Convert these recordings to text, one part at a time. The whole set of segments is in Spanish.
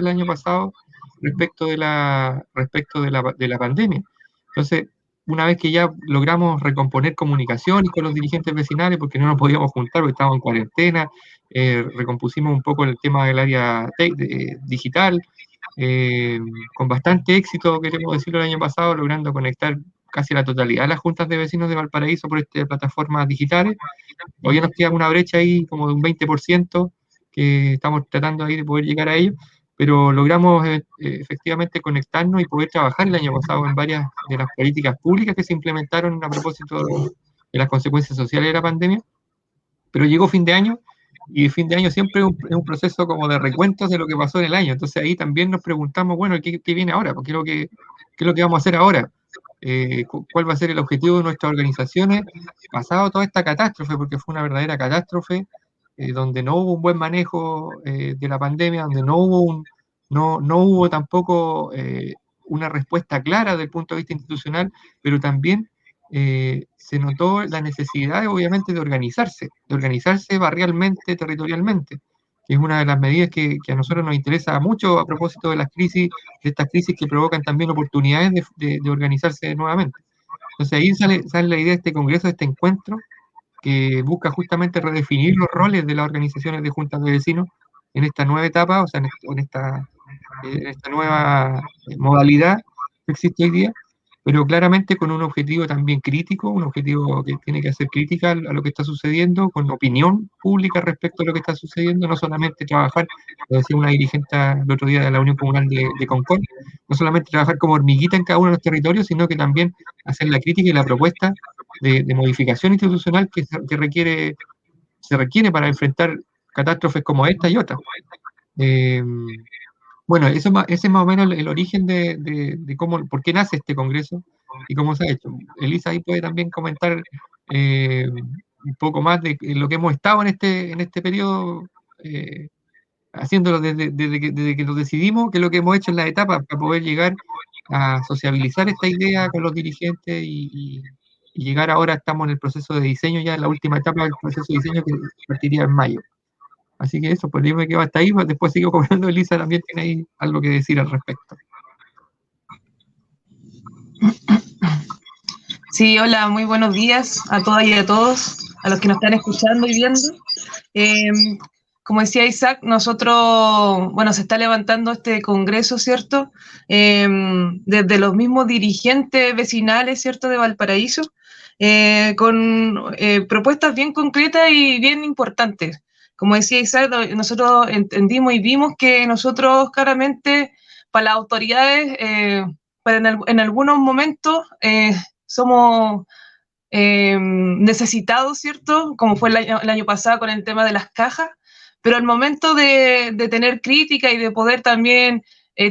el año pasado respecto de la pandemia. Entonces, una vez que ya logramos recomponer comunicaciones con los dirigentes vecinales, porque no nos podíamos juntar porque estábamos en cuarentena, recompusimos un poco el tema del área digital, con bastante éxito, queremos decirlo, el año pasado, logrando conectar casi la totalidad de las juntas de vecinos de Valparaíso por plataformas digitales. Todavía nos queda una brecha ahí como de un 20% que estamos tratando ahí de poder llegar a ello, pero logramos efectivamente conectarnos y poder trabajar el año pasado en varias de las políticas públicas que se implementaron a propósito de las consecuencias sociales de la pandemia. Pero llegó fin de año, y fin de año siempre es un proceso como de recuentos de lo que pasó en el año. Entonces ahí también nos preguntamos, bueno, ¿qué viene ahora? ¿Qué es lo que vamos a hacer ahora? ¿Cuál va a ser el objetivo de nuestras organizaciones pasado toda esta catástrofe? Porque fue una verdadera catástrofe, donde no hubo un buen manejo de la pandemia, donde no hubo tampoco una respuesta clara desde el punto de vista institucional, pero también se notó la necesidad, obviamente, de organizarse barrialmente, territorialmente, que es una de las medidas que a nosotros nos interesa mucho a propósito de las crisis, de estas crisis que provocan también oportunidades de organizarse nuevamente. Entonces ahí sale la idea de este congreso, de este encuentro, que busca justamente redefinir los roles de las organizaciones de juntas de vecinos en esta nueva etapa, o sea, en esta nueva modalidad que existe hoy día, pero claramente con un objetivo también crítico, un objetivo que tiene que hacer crítica a lo que está sucediendo, con opinión pública respecto a lo que está sucediendo, no solamente trabajar, lo decía una dirigente el otro día de la Unión Comunal de Concord, no solamente trabajar como hormiguita en cada uno de los territorios, sino que también hacer la crítica y la propuesta de modificación institucional que se requiere para enfrentar catástrofes como esta y otras. Bueno, ese es más o menos el origen de cómo, por qué nace este congreso y cómo se ha hecho. Elisa ahí puede también comentar un poco más de lo que hemos estado en este periodo, haciéndolo desde que lo decidimos, que es lo que hemos hecho en las etapas para poder llegar a sociabilizar esta idea con los dirigentes y llegar ahora, estamos en el proceso de diseño, ya en la última etapa del proceso de diseño que partiría en mayo. Así que eso, pues yo me quedo hasta ahí, después sigo comentando. Elisa también tiene ahí algo que decir al respecto. Sí, hola, muy buenos días a todas y a todos, a los que nos están escuchando y viendo. Como decía Isaac, nosotros, bueno, se está levantando este congreso, ¿cierto? Desde los mismos dirigentes vecinales, ¿cierto?, de Valparaíso, con propuestas bien concretas y bien importantes. Como decía Isaac, nosotros entendimos y vimos que nosotros claramente, para las autoridades, en algunos momentos somos necesitados, ¿cierto? Como fue el año pasado con el tema de las cajas, pero al momento de tener crítica y de poder también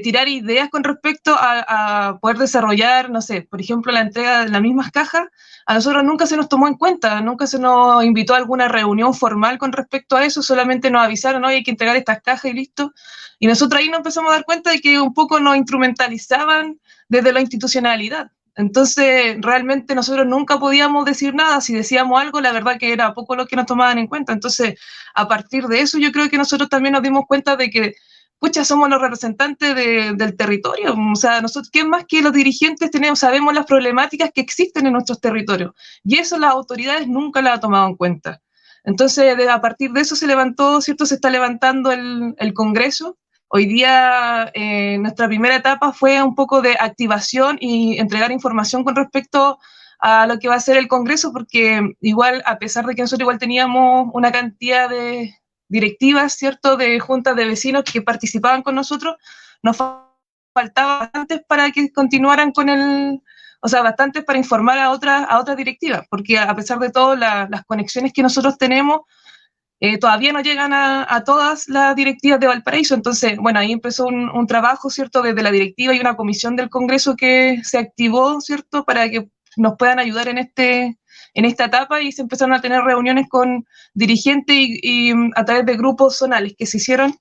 tirar ideas con respecto a poder desarrollar, no sé, por ejemplo, la entrega de las mismas cajas, a nosotros nunca se nos tomó en cuenta, nunca se nos invitó a alguna reunión formal con respecto a eso, solamente nos avisaron, hoy hay que entregar estas cajas y listo. Y nosotros ahí nos empezamos a dar cuenta de que un poco nos instrumentalizaban desde la institucionalidad. Entonces, realmente nosotros nunca podíamos decir nada. Si decíamos algo, la verdad que era poco lo que nos tomaban en cuenta. Entonces, a partir de eso, yo creo que nosotros también nos dimos cuenta de que, pucha, somos los representantes del territorio. O sea, nosotros, ¿qué más que los dirigentes sabemos las problemáticas que existen en nuestros territorios? Y eso las autoridades nunca las han tomado en cuenta. Entonces, a partir de eso se levantó, ¿cierto? Se está levantando el Congreso. Hoy día nuestra primera etapa fue un poco de activación y entregar información con respecto a lo que va a ser el Congreso, porque igual, a pesar de que nosotros igual teníamos una cantidad de directivas, ¿cierto?, de juntas de vecinos que participaban con nosotros, nos faltaba bastantes para que continuaran con bastantes para informar a otras directivas, porque a pesar de todo, las conexiones que nosotros tenemos, todavía no llegan a todas las directivas de Valparaíso. Entonces, bueno, ahí empezó un trabajo, ¿cierto?, desde la directiva y una comisión del Congreso que se activó, ¿cierto?, para que nos puedan ayudar en esta etapa, y se empezaron a tener reuniones con dirigentes y a través de grupos zonales que se hicieron,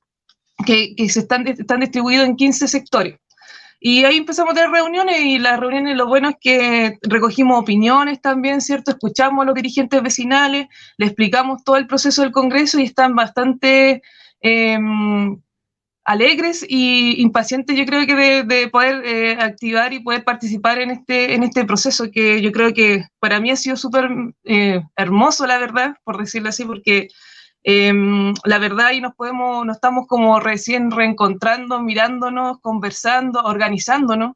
que están distribuidos en 15 sectores. Y ahí empezamos a tener reuniones, y las reuniones, lo bueno es que recogimos opiniones también, ¿cierto? Escuchamos a los dirigentes vecinales, le explicamos todo el proceso del Congreso y están bastante alegres y impacientes, yo creo que de poder activar y poder participar en este proceso, que yo creo que para mí ha sido súper hermoso, la verdad, por decirlo así, porque la verdad y nos estamos como recién reencontrando, mirándonos, conversando, organizándonos,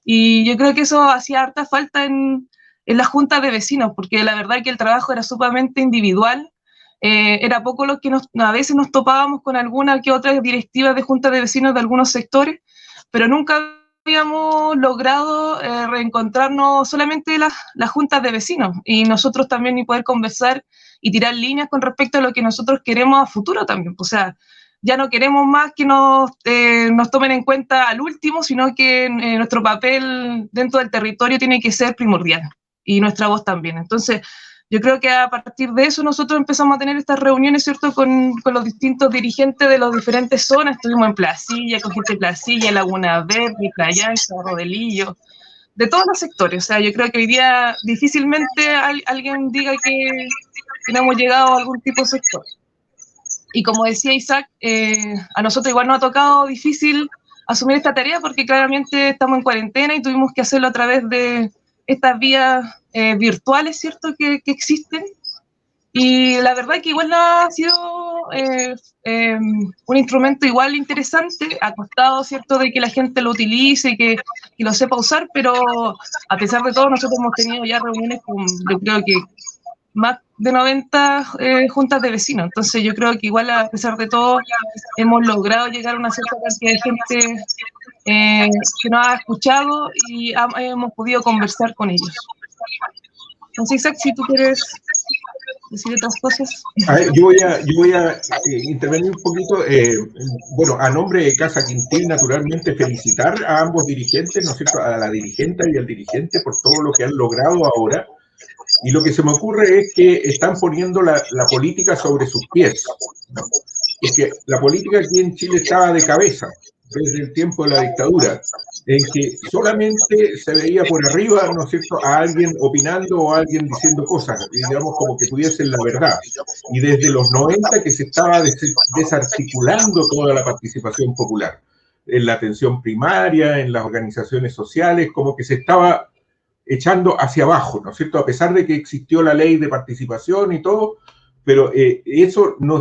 y yo creo que eso hacía harta falta en las juntas de vecinos, porque la verdad que el trabajo era sumamente individual. Era poco lo que a veces nos topábamos con alguna que otra directiva de juntas de vecinos de algunos sectores, pero nunca habíamos logrado reencontrarnos solamente las juntas de vecinos, y nosotros también y poder conversar y tirar líneas con respecto a lo que nosotros queremos a futuro también. O sea, ya no queremos más que nos tomen en cuenta al último, sino que nuestro papel dentro del territorio tiene que ser primordial, y nuestra voz también. Entonces, yo creo que a partir de eso nosotros empezamos a tener estas reuniones, ¿cierto?, con los distintos dirigentes de las diferentes zonas. Estuvimos en Placilla, con gente de Placilla, Laguna Verde, Playa Ancha, Rodelillo, de todos los sectores. O sea, yo creo que hoy día difícilmente alguien diga que no hemos llegado a algún tipo de sector. Y como decía Isaac, a nosotros igual nos ha tocado difícil asumir esta tarea, porque claramente estamos en cuarentena y tuvimos que hacerlo a través de estas vías virtuales, ¿cierto?, que existen. Y la verdad que igual ha sido un instrumento igual interesante, ha costado, ¿cierto?, de que la gente lo utilice y que lo sepa usar, pero a pesar de todo nosotros hemos tenido ya reuniones con, yo creo que más de 90 juntas de vecinos. Entonces yo creo que igual a pesar de todo hemos logrado llegar a una cierta cantidad de gente que nos ha escuchado y hemos podido conversar con ellos. Entonces, Isaac, si tú quieres decir otras cosas. A ver, yo voy a intervenir un poquito. Bueno, a nombre de Casa Quintil, naturalmente felicitar a ambos dirigentes, ¿no es cierto?, a la dirigente y al dirigente por todo lo que han logrado ahora. Y lo que se me ocurre es que están poniendo la política sobre sus pies, ¿no? Porque la política aquí en Chile estaba de cabeza desde el tiempo de la dictadura, en que solamente se veía por arriba, ¿no es cierto?, a alguien opinando o a alguien diciendo cosas, digamos, como que tuviesen la verdad. Y desde los 90 que se estaba desarticulando toda la participación popular, en la atención primaria, en las organizaciones sociales, como que se estaba echando hacia abajo, ¿no es cierto?, a pesar de que existió la ley de participación y todo, pero eso no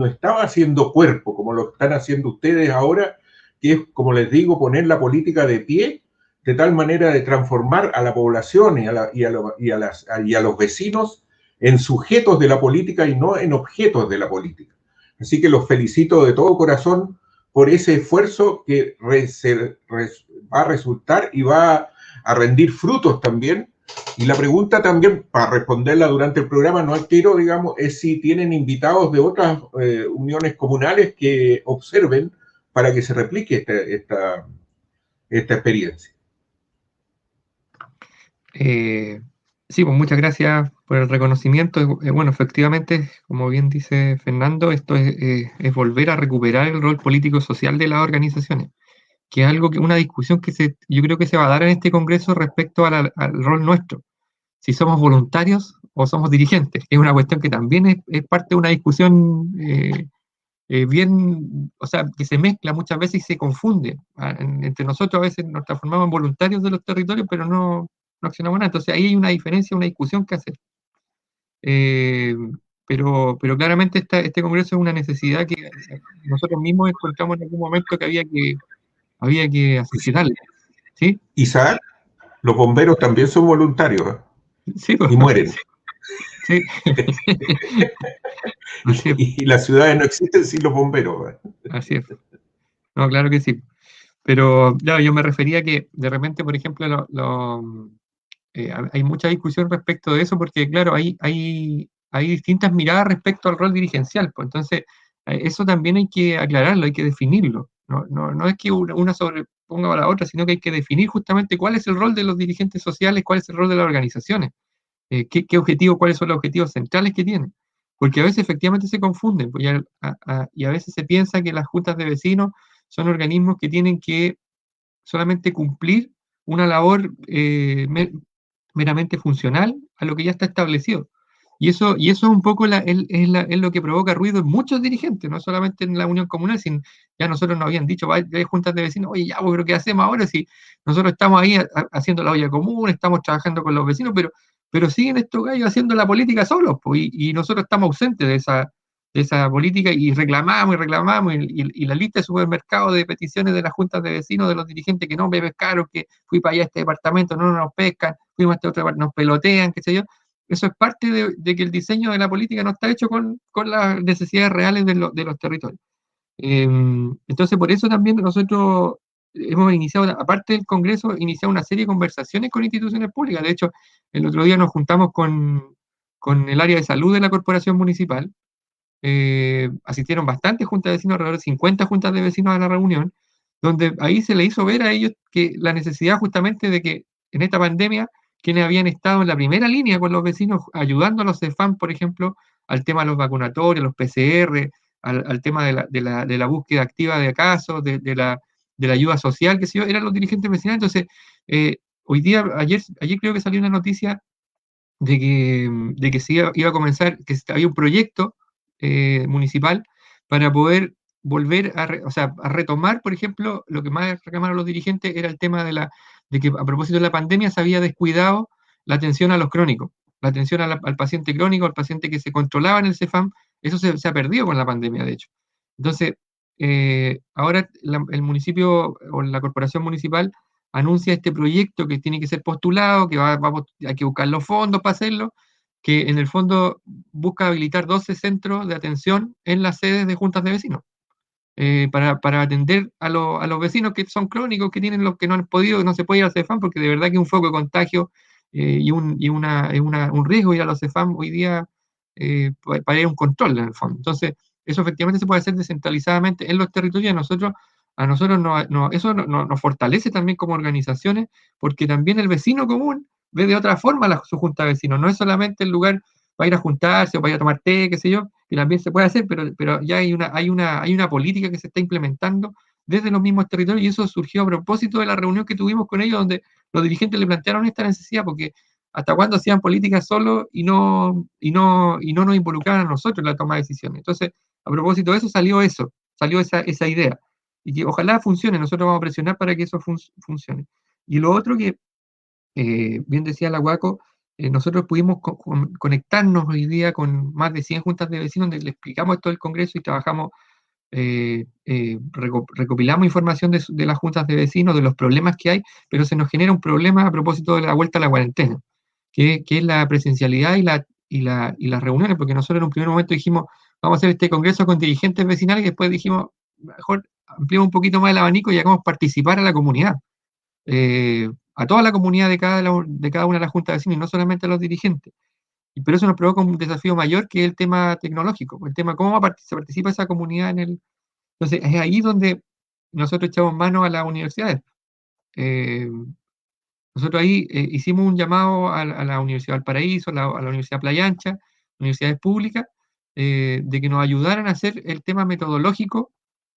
estaba haciendo cuerpo, como lo están haciendo ustedes ahora, que es, como les digo, poner la política de pie, de tal manera de transformar a la población y a los vecinos en sujetos de la política y no en objetos de la política. Así que los felicito de todo corazón por ese esfuerzo que va a resultar y va a rendir frutos también. Y la pregunta también, para responderla durante el programa, no quiero, digamos, es si tienen invitados de otras uniones comunales que observen para que se replique esta experiencia. Sí, pues muchas gracias por el reconocimiento. Bueno, efectivamente, como bien dice Fernando, esto es volver a recuperar el rol político-social de las organizaciones, que es algo una discusión que yo creo que se va a dar en este congreso respecto al rol nuestro, si somos voluntarios o somos dirigentes. Es una cuestión que también es parte de una discusión bien, o sea, que se mezcla muchas veces y se confunde. Entre nosotros a veces nos transformamos en voluntarios de los territorios, pero no accionamos nada. Entonces ahí hay una diferencia, una discusión que hacer. Pero claramente este congreso es una necesidad que nosotros mismos encontramos en algún momento que había que asociarle, ¿sí? Isaac, los bomberos también son voluntarios, ¿eh? Sí, pues, y mueren. Sí. Y las ciudades no existen sin los bomberos, ¿eh? Así es. No, claro que sí. Pero claro, yo me refería a que de repente, por ejemplo, hay mucha discusión respecto de eso, porque claro, hay distintas miradas respecto al rol dirigencial. Pues entonces, eso también hay que aclararlo, hay que definirlo. No es que una sobreponga a la otra, sino que hay que definir justamente cuál es el rol de los dirigentes sociales, cuál es el rol de las organizaciones, qué objetivo, cuáles son los objetivos centrales que tienen. Porque a veces efectivamente se confunden, pues, y a veces se piensa que las juntas de vecinos son organismos que tienen que solamente cumplir una labor meramente funcional a lo que ya está establecido. Y eso es un poco es lo que provoca ruido en muchos dirigentes, no solamente en la Unión Comunal, sino ya nosotros nos habían dicho, hay juntas de vecinos, oye, ya, pero ¿qué hacemos ahora si nosotros estamos ahí haciendo la olla común, estamos trabajando con los vecinos, pero siguen estos gallos haciendo la política solos, pues, y nosotros estamos ausentes de esa política y reclamamos, y la lista de supermercados de peticiones de las juntas de vecinos, de los dirigentes que no me pescaron, que fui para allá a este departamento, no nos pescan, fuimos a este otro departamento, nos pelotean, qué sé yo. Eso es parte de que el diseño de la política no está hecho con las necesidades reales de los territorios. Entonces, por eso también nosotros hemos iniciado, aparte del Congreso, iniciado una serie de conversaciones con instituciones públicas. De hecho, el otro día nos juntamos con el área de salud de la corporación municipal. Asistieron bastantes juntas de vecinos, alrededor de 50 juntas de vecinos a la reunión, donde ahí se le hizo ver a ellos que la necesidad justamente de que en esta pandemia, quienes habían estado en la primera línea con los vecinos, ayudando a los CEFAM, por ejemplo, al tema de los vacunatorios, los PCR, al tema de la búsqueda activa de casos, de la ayuda social, que sé yo, eran los dirigentes vecinales. Entonces, hoy día, ayer creo que salió una noticia de que se iba a comenzar, que había un proyecto municipal para poder volver a retomar, por ejemplo, lo que más reclamaron los dirigentes era el tema de que a propósito de la pandemia se había descuidado la atención a los crónicos, la atención al paciente crónico, al paciente que se controlaba en el CEFAM. Eso se ha perdido con la pandemia, de hecho. Entonces, ahora el municipio o la corporación municipal anuncia este proyecto que tiene que ser postulado, que hay que buscar los fondos para hacerlo, que en el fondo busca habilitar 12 centros de atención en las sedes de juntas de vecinos, para atender a los vecinos que son crónicos, que tienen los que no han podido, no se puede ir al CEFAM, porque de verdad que es un foco de contagio y un riesgo ir a los CEFAM hoy día para ir a un control en el fondo. Entonces, eso efectivamente se puede hacer descentralizadamente en los territorios. A nosotros eso nos fortalece también como organizaciones, porque también el vecino común ve de otra forma su junta de vecinos. No es solamente el lugar para ir a juntarse o para ir a tomar té, qué sé yo, que también se puede hacer, pero ya hay una política que se está implementando desde los mismos territorios, y eso surgió a propósito de la reunión que tuvimos con ellos, donde los dirigentes le plantearon esta necesidad, porque hasta cuándo hacían políticas solos y no nos involucraban a nosotros en la toma de decisiones. Entonces, a propósito de eso, salió esa idea, y que ojalá funcione. Nosotros vamos a presionar para que eso funcione. Y lo otro que, bien decía la Guaco, nosotros pudimos conectarnos hoy día con más de 100 juntas de vecinos, donde le explicamos esto del Congreso y trabajamos, recopilamos información de las juntas de vecinos, de los problemas que hay, pero se nos genera un problema a propósito de la vuelta a la cuarentena, que es la presencialidad y las reuniones, porque nosotros en un primer momento dijimos, vamos a hacer este Congreso con dirigentes vecinales, y después dijimos, mejor ampliamos un poquito más el abanico y hagamos participar a la comunidad. A toda la comunidad de cada una de las juntas de vecinos, y no solamente a los dirigentes. Pero eso nos provoca un desafío mayor, que es el tema tecnológico, el tema cómo se participa esa comunidad en el... Entonces, es ahí donde nosotros echamos mano a las universidades. Nosotros ahí hicimos un llamado a la Universidad del Paraíso, a la Universidad Playa Ancha, universidades públicas, de que nos ayudaran a hacer el tema metodológico,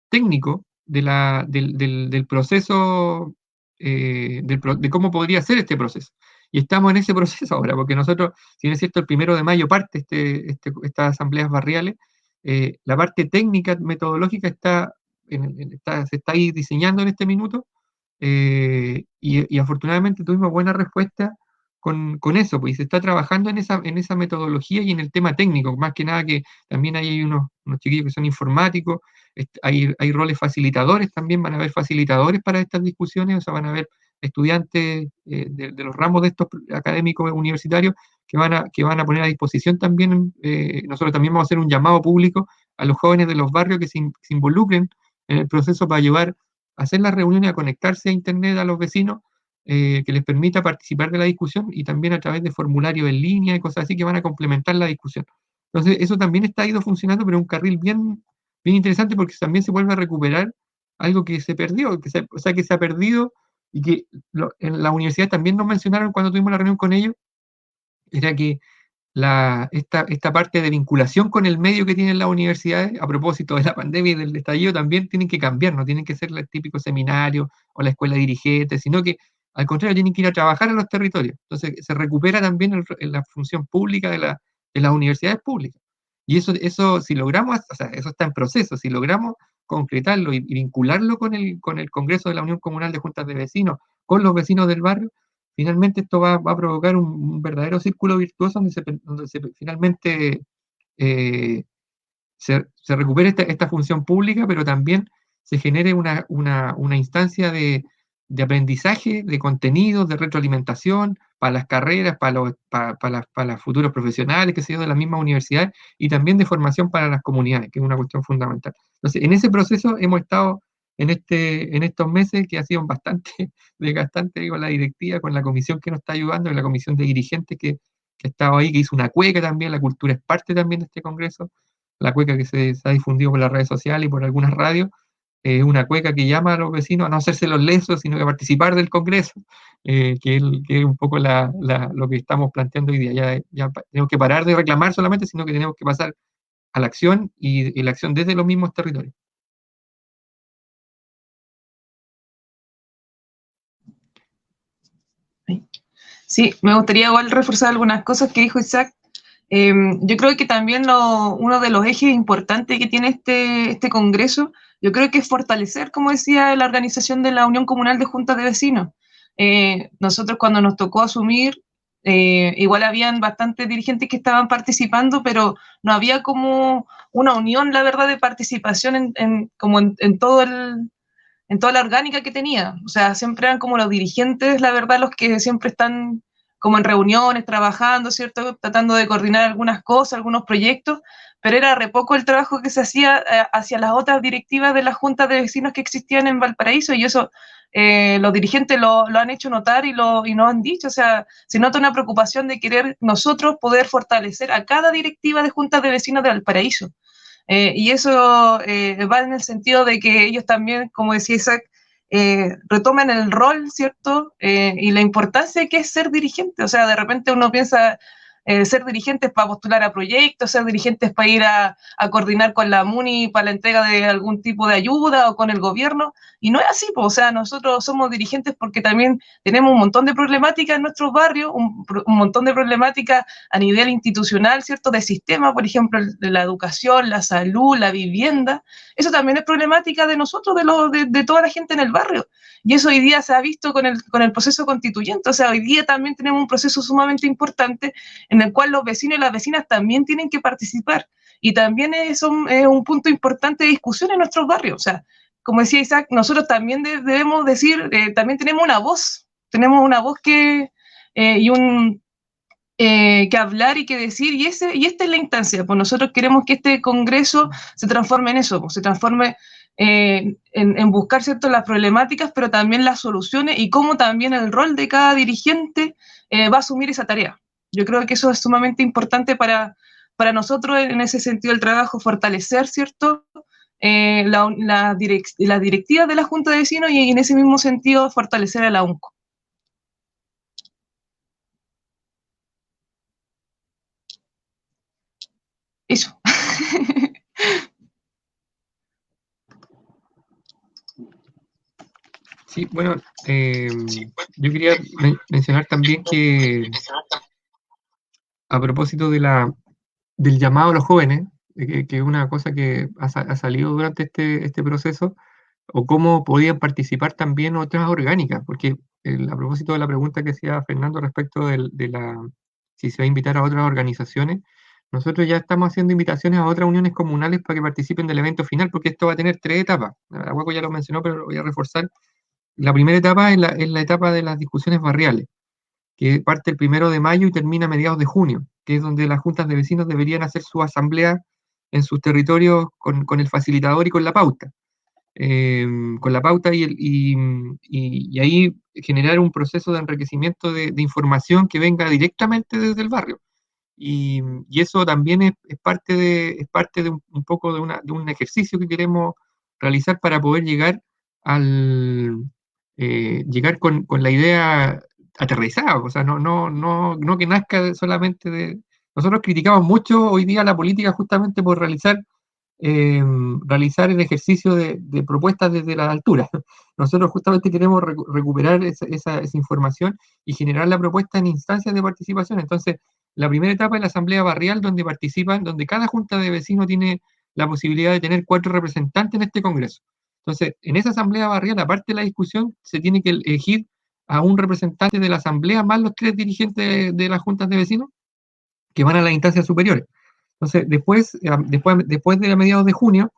técnico, del proceso, de cómo podría ser este proceso. Y estamos en ese proceso ahora, porque nosotros, si bien es cierto, el 1 de mayo parte estas asambleas barriales, la parte técnica, metodológica, se está ahí diseñando en este minuto, y afortunadamente tuvimos buena respuesta con eso, pues, y se está trabajando en esa metodología y en el tema técnico, más que nada, que también hay unos chiquillos que son informáticos, hay roles facilitadores también, van a haber facilitadores para estas discusiones, o sea, van a haber estudiantes de los ramos de estos académicos universitarios que van a poner a disposición también. Nosotros también vamos a hacer un llamado público a los jóvenes de los barrios que se involucren en el proceso para ayudar a hacer las reuniones, a conectarse a Internet a los vecinos, que les permita participar de la discusión, y también a través de formularios en línea y cosas así que van a complementar la discusión. Entonces, eso también está ido funcionando, pero un carril bien interesante, porque también se vuelve a recuperar algo que se perdió, que se ha perdido, y que en la universidad también nos mencionaron cuando tuvimos la reunión con ellos, era que esta parte de vinculación con el medio que tienen las universidades, a propósito de la pandemia y del estallido, también tienen que cambiar, no tienen que ser el típico seminario o la escuela de dirigentes, sino que al contrario tienen que ir a trabajar a los territorios. Entonces se recupera también la función pública de en las universidades públicas. Y eso si logramos, o sea, eso está en proceso, si logramos concretarlo y vincularlo con el Congreso de la Unión Comunal de Juntas de Vecinos, con los vecinos del barrio, finalmente esto va a provocar un verdadero círculo virtuoso donde finalmente se recupere esta función pública, pero también se genere una instancia de aprendizaje, de contenidos, de retroalimentación para las carreras, para los futuros profesionales, que se dio de las mismas universidades, y también de formación para las comunidades, que es una cuestión fundamental. Entonces, en ese proceso hemos estado en estos meses, que ha sido bastante desgastante con la directiva, con la comisión que nos está ayudando, con la comisión de dirigentes que ha estado ahí, que hizo una cueca también. La cultura es parte también de este congreso, la cueca que se ha difundido por las redes sociales y por algunas radios, una cueca que llama a los vecinos a no hacerse los lesos, sino que participar del Congreso, que es un poco lo que estamos planteando hoy día. Ya tenemos que parar de reclamar solamente, sino que tenemos que pasar a la acción, y la acción desde los mismos territorios. Sí, me gustaría igual reforzar algunas cosas que dijo Isaac. Yo creo que también uno de los ejes importantes que tiene este Congreso, yo creo que es fortalecer, como decía, la organización de la Unión Comunal de Juntas de Vecinos. Nosotros cuando nos tocó asumir, igual habían bastantes dirigentes que estaban participando, pero no había como una unión, la verdad, de participación en toda la orgánica que tenía. O sea, siempre eran como los dirigentes, la verdad, los que siempre están como en reuniones, trabajando, ¿cierto? Tratando de coordinar algunas cosas, algunos proyectos, pero era re poco el trabajo que se hacía hacia las otras directivas de las juntas de vecinos que existían en Valparaíso, y eso los dirigentes lo han hecho notar y nos han dicho. O sea, se nota una preocupación de querer nosotros poder fortalecer a cada directiva de juntas de vecinos de Valparaíso. Y eso va en el sentido de que ellos también, como decía Isaac, retomen el rol, ¿cierto? Y la importancia que es ser dirigente. O sea, de repente uno piensa ser dirigentes para postular a proyectos, ser dirigentes para ir a coordinar con la MUNI para la entrega de algún tipo de ayuda o con el gobierno, y no es así. O sea, nosotros somos dirigentes porque también tenemos un montón de problemáticas en nuestros barrios, un montón de problemáticas a nivel institucional, ¿cierto? De sistema, por ejemplo, de la educación, la salud, la vivienda. Eso también es problemática de nosotros, de toda la gente en el barrio. Y eso hoy día se ha visto con el proceso constituyente. O sea, hoy día también tenemos un proceso sumamente importante en el cual los vecinos y las vecinas también tienen que participar. Y también es un punto importante de discusión en nuestros barrios. O sea, como decía Isaac, nosotros también debemos decir, también tenemos una voz que hablar y que decir, y esta es la instancia. Pues nosotros queremos que este Congreso se transforme en eso, pues, se transforme en buscar, ¿cierto?, las problemáticas, pero también las soluciones, y cómo también el rol de cada dirigente va a asumir esa tarea. Yo creo que eso es sumamente importante para nosotros en ese sentido del trabajo, fortalecer, ¿cierto?, las directivas de la Junta de Vecinos, y en ese mismo sentido fortalecer a la UNCO. Eso. Sí, bueno, yo quería mencionar también que, a propósito del llamado a los jóvenes, que es una cosa que ha salido durante este proceso, o cómo podían participar también otras orgánicas, porque a propósito de la pregunta que hacía Fernando respecto si se va a invitar a otras organizaciones, nosotros ya estamos haciendo invitaciones a otras uniones comunales para que participen del evento final, porque esto va a tener 3 etapas. Aguaco ya lo mencionó, pero lo voy a reforzar. La primera etapa es la etapa de las discusiones barriales, que parte el 1 de mayo y termina a mediados de junio, que es donde las juntas de vecinos deberían hacer su asamblea en sus territorios con el facilitador y con la pauta. Y ahí generar un proceso de enriquecimiento de información que venga directamente desde el barrio. Y eso también es parte de un poco de un ejercicio que queremos realizar para poder llegar con la idea aterrizada. O sea, no que nazca solamente de... Nosotros criticamos mucho hoy día la política justamente por realizar realizar el ejercicio de propuestas desde la altura. Nosotros justamente queremos recuperar esa información y generar la propuesta en instancias de participación. Entonces, la primera etapa es la asamblea barrial, donde participan, donde cada junta de vecinos tiene la posibilidad de tener 4 representantes en este congreso. Entonces, en esa asamblea barrial, aparte de la discusión, se tiene que elegir a un representante de la asamblea más los 3 dirigentes de las juntas de vecinos que van a las instancias superiores. Entonces, después de mediados de junio,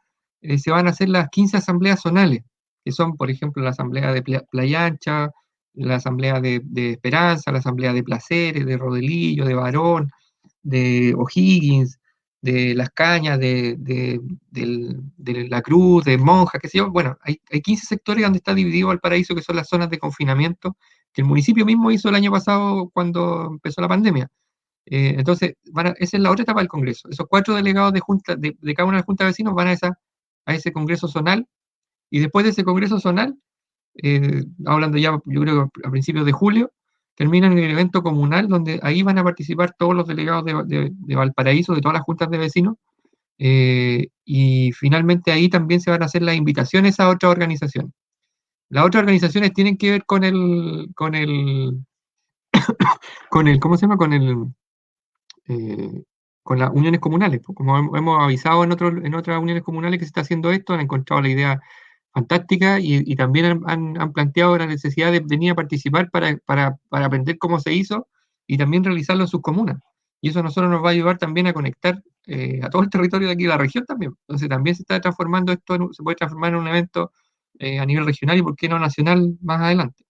se van a hacer las 15 asambleas zonales, que son, por ejemplo, la asamblea de Playa Ancha, la asamblea de Esperanza, la asamblea de Placeres, de Rodelillo, de Barón, de O'Higgins, de Las Cañas, de La Cruz, de Monja, qué sé yo. Bueno, hay 15 sectores donde está dividido Valparaíso, que son las zonas de confinamiento que el municipio mismo hizo el año pasado cuando empezó la pandemia. Entonces, esa es la otra etapa del Congreso. Esos 4 delegados de cada una de las juntas de vecinos van a ese Congreso zonal, y después de ese Congreso zonal, hablando ya, yo creo que a principios de julio, terminan en el evento comunal, donde ahí van a participar todos los delegados de Valparaíso, de todas las juntas de vecinos, y finalmente ahí también se van a hacer las invitaciones a otras organizaciones. Las otras organizaciones tienen que ver con ¿cómo se llama? Con las uniones comunales. Como hemos avisado en otras uniones comunales que se está haciendo esto, han encontrado la idea fantástica y también han planteado la necesidad de venir a participar para aprender cómo se hizo y también realizarlo en sus comunas. Y eso a nosotros nos va a ayudar también a conectar a todo el territorio de aquí de la región también. Entonces también se está transformando esto, se puede transformar en un evento a nivel regional y por qué no nacional más adelante.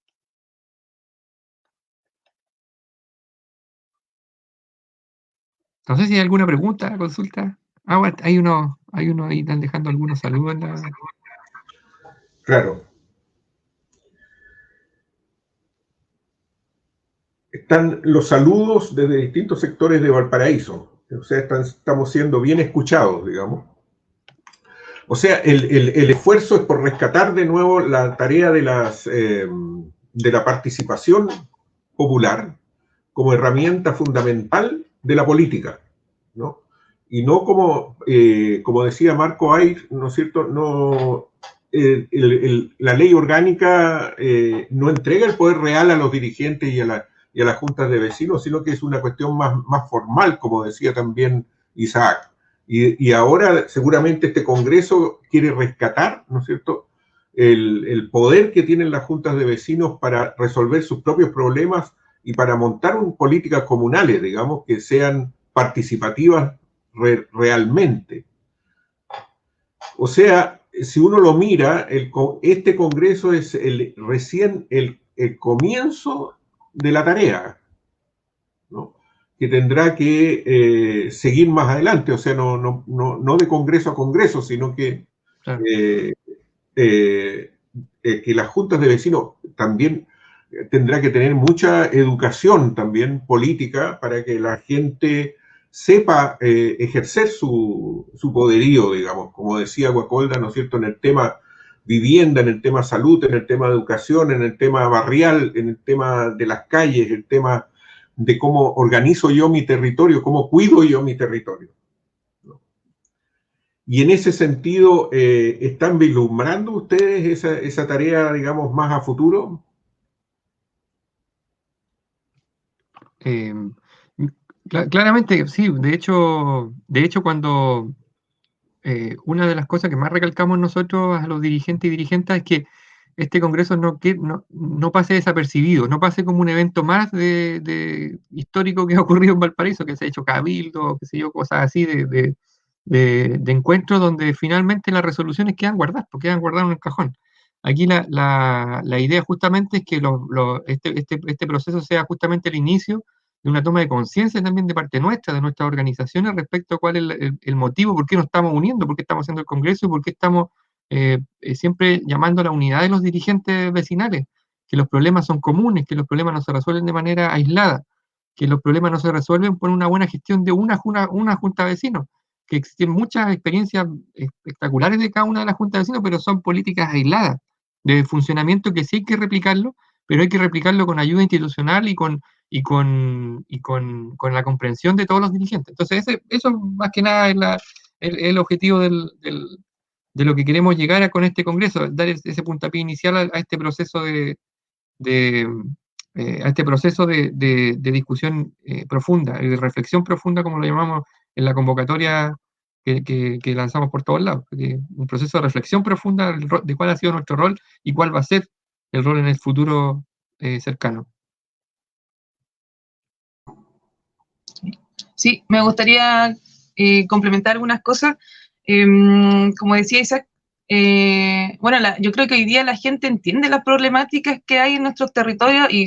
No sé si hay alguna pregunta, consulta. Bueno, hay uno ahí, están dejando algunos saludos en la... Claro. Están los saludos desde distintos sectores de Valparaíso. O sea, estamos siendo bien escuchados, digamos. O sea, el esfuerzo es por rescatar de nuevo la tarea de la participación popular como herramienta fundamental de la política, ¿no? Y no como decía Marco Ayr, ¿no es cierto? No, la ley orgánica no entrega el poder real a los dirigentes y a las juntas de vecinos, sino que es una cuestión más formal, como decía también Isaac. Y ahora seguramente este Congreso quiere rescatar, ¿no es cierto?, el poder que tienen las juntas de vecinos para resolver sus propios problemas y para montar políticas comunales, digamos, que sean participativas realmente. O sea, si uno lo mira, este Congreso es recién el comienzo de la tarea, ¿no?, que tendrá que seguir más adelante, o sea, no de congreso a congreso, sino que, claro, que las juntas de vecinos también tendrá que tener mucha educación también política para que la gente sepa ejercer su poderío, digamos, como decía Guacolda, ¿no es cierto?, en el tema vivienda, en el tema salud, en el tema educación, en el tema barrial, en el tema de las calles, el tema de cómo organizo yo mi territorio, cómo cuido yo mi territorio, ¿no? Y en ese sentido, ¿están vislumbrando ustedes esa tarea, digamos, más a futuro? Claramente, sí. De hecho cuando una de las cosas que más recalcamos nosotros a los dirigentes y dirigentas es que este Congreso no pase desapercibido, no pase como un evento más de histórico que ha ocurrido en Valparaíso, que se ha hecho cabildo, qué sé yo, cosas así de encuentros donde finalmente las resoluciones quedan guardadas en el cajón. Aquí la idea justamente es que este proceso sea justamente el inicio de una toma de conciencia también de parte nuestra, de nuestras organizaciones, respecto a cuál es el motivo, por qué nos estamos uniendo, por qué estamos haciendo el Congreso y por qué estamos siempre llamando a la unidad de los dirigentes vecinales, que los problemas son comunes, que los problemas no se resuelven de manera aislada, que los problemas no se resuelven por una buena gestión de una junta de vecinos, que existen muchas experiencias espectaculares de cada una de las juntas de vecinos, pero son políticas aisladas, de funcionamiento que sí hay que replicarlo, pero hay que replicarlo con ayuda institucional y con la comprensión de todos los dirigentes. Entonces, eso más que nada el objetivo de lo que queremos llegar con este Congreso, dar ese puntapié inicial a este proceso de discusión profunda, y de reflexión profunda, como lo llamamos en la convocatoria que lanzamos por todos lados. Un proceso de reflexión profunda de cuál ha sido nuestro rol y cuál va a ser el rol en el futuro cercano. Sí, me gustaría complementar algunas cosas. Como decía Isaac, bueno, yo creo que hoy día la gente entiende las problemáticas que hay en nuestros territorios y,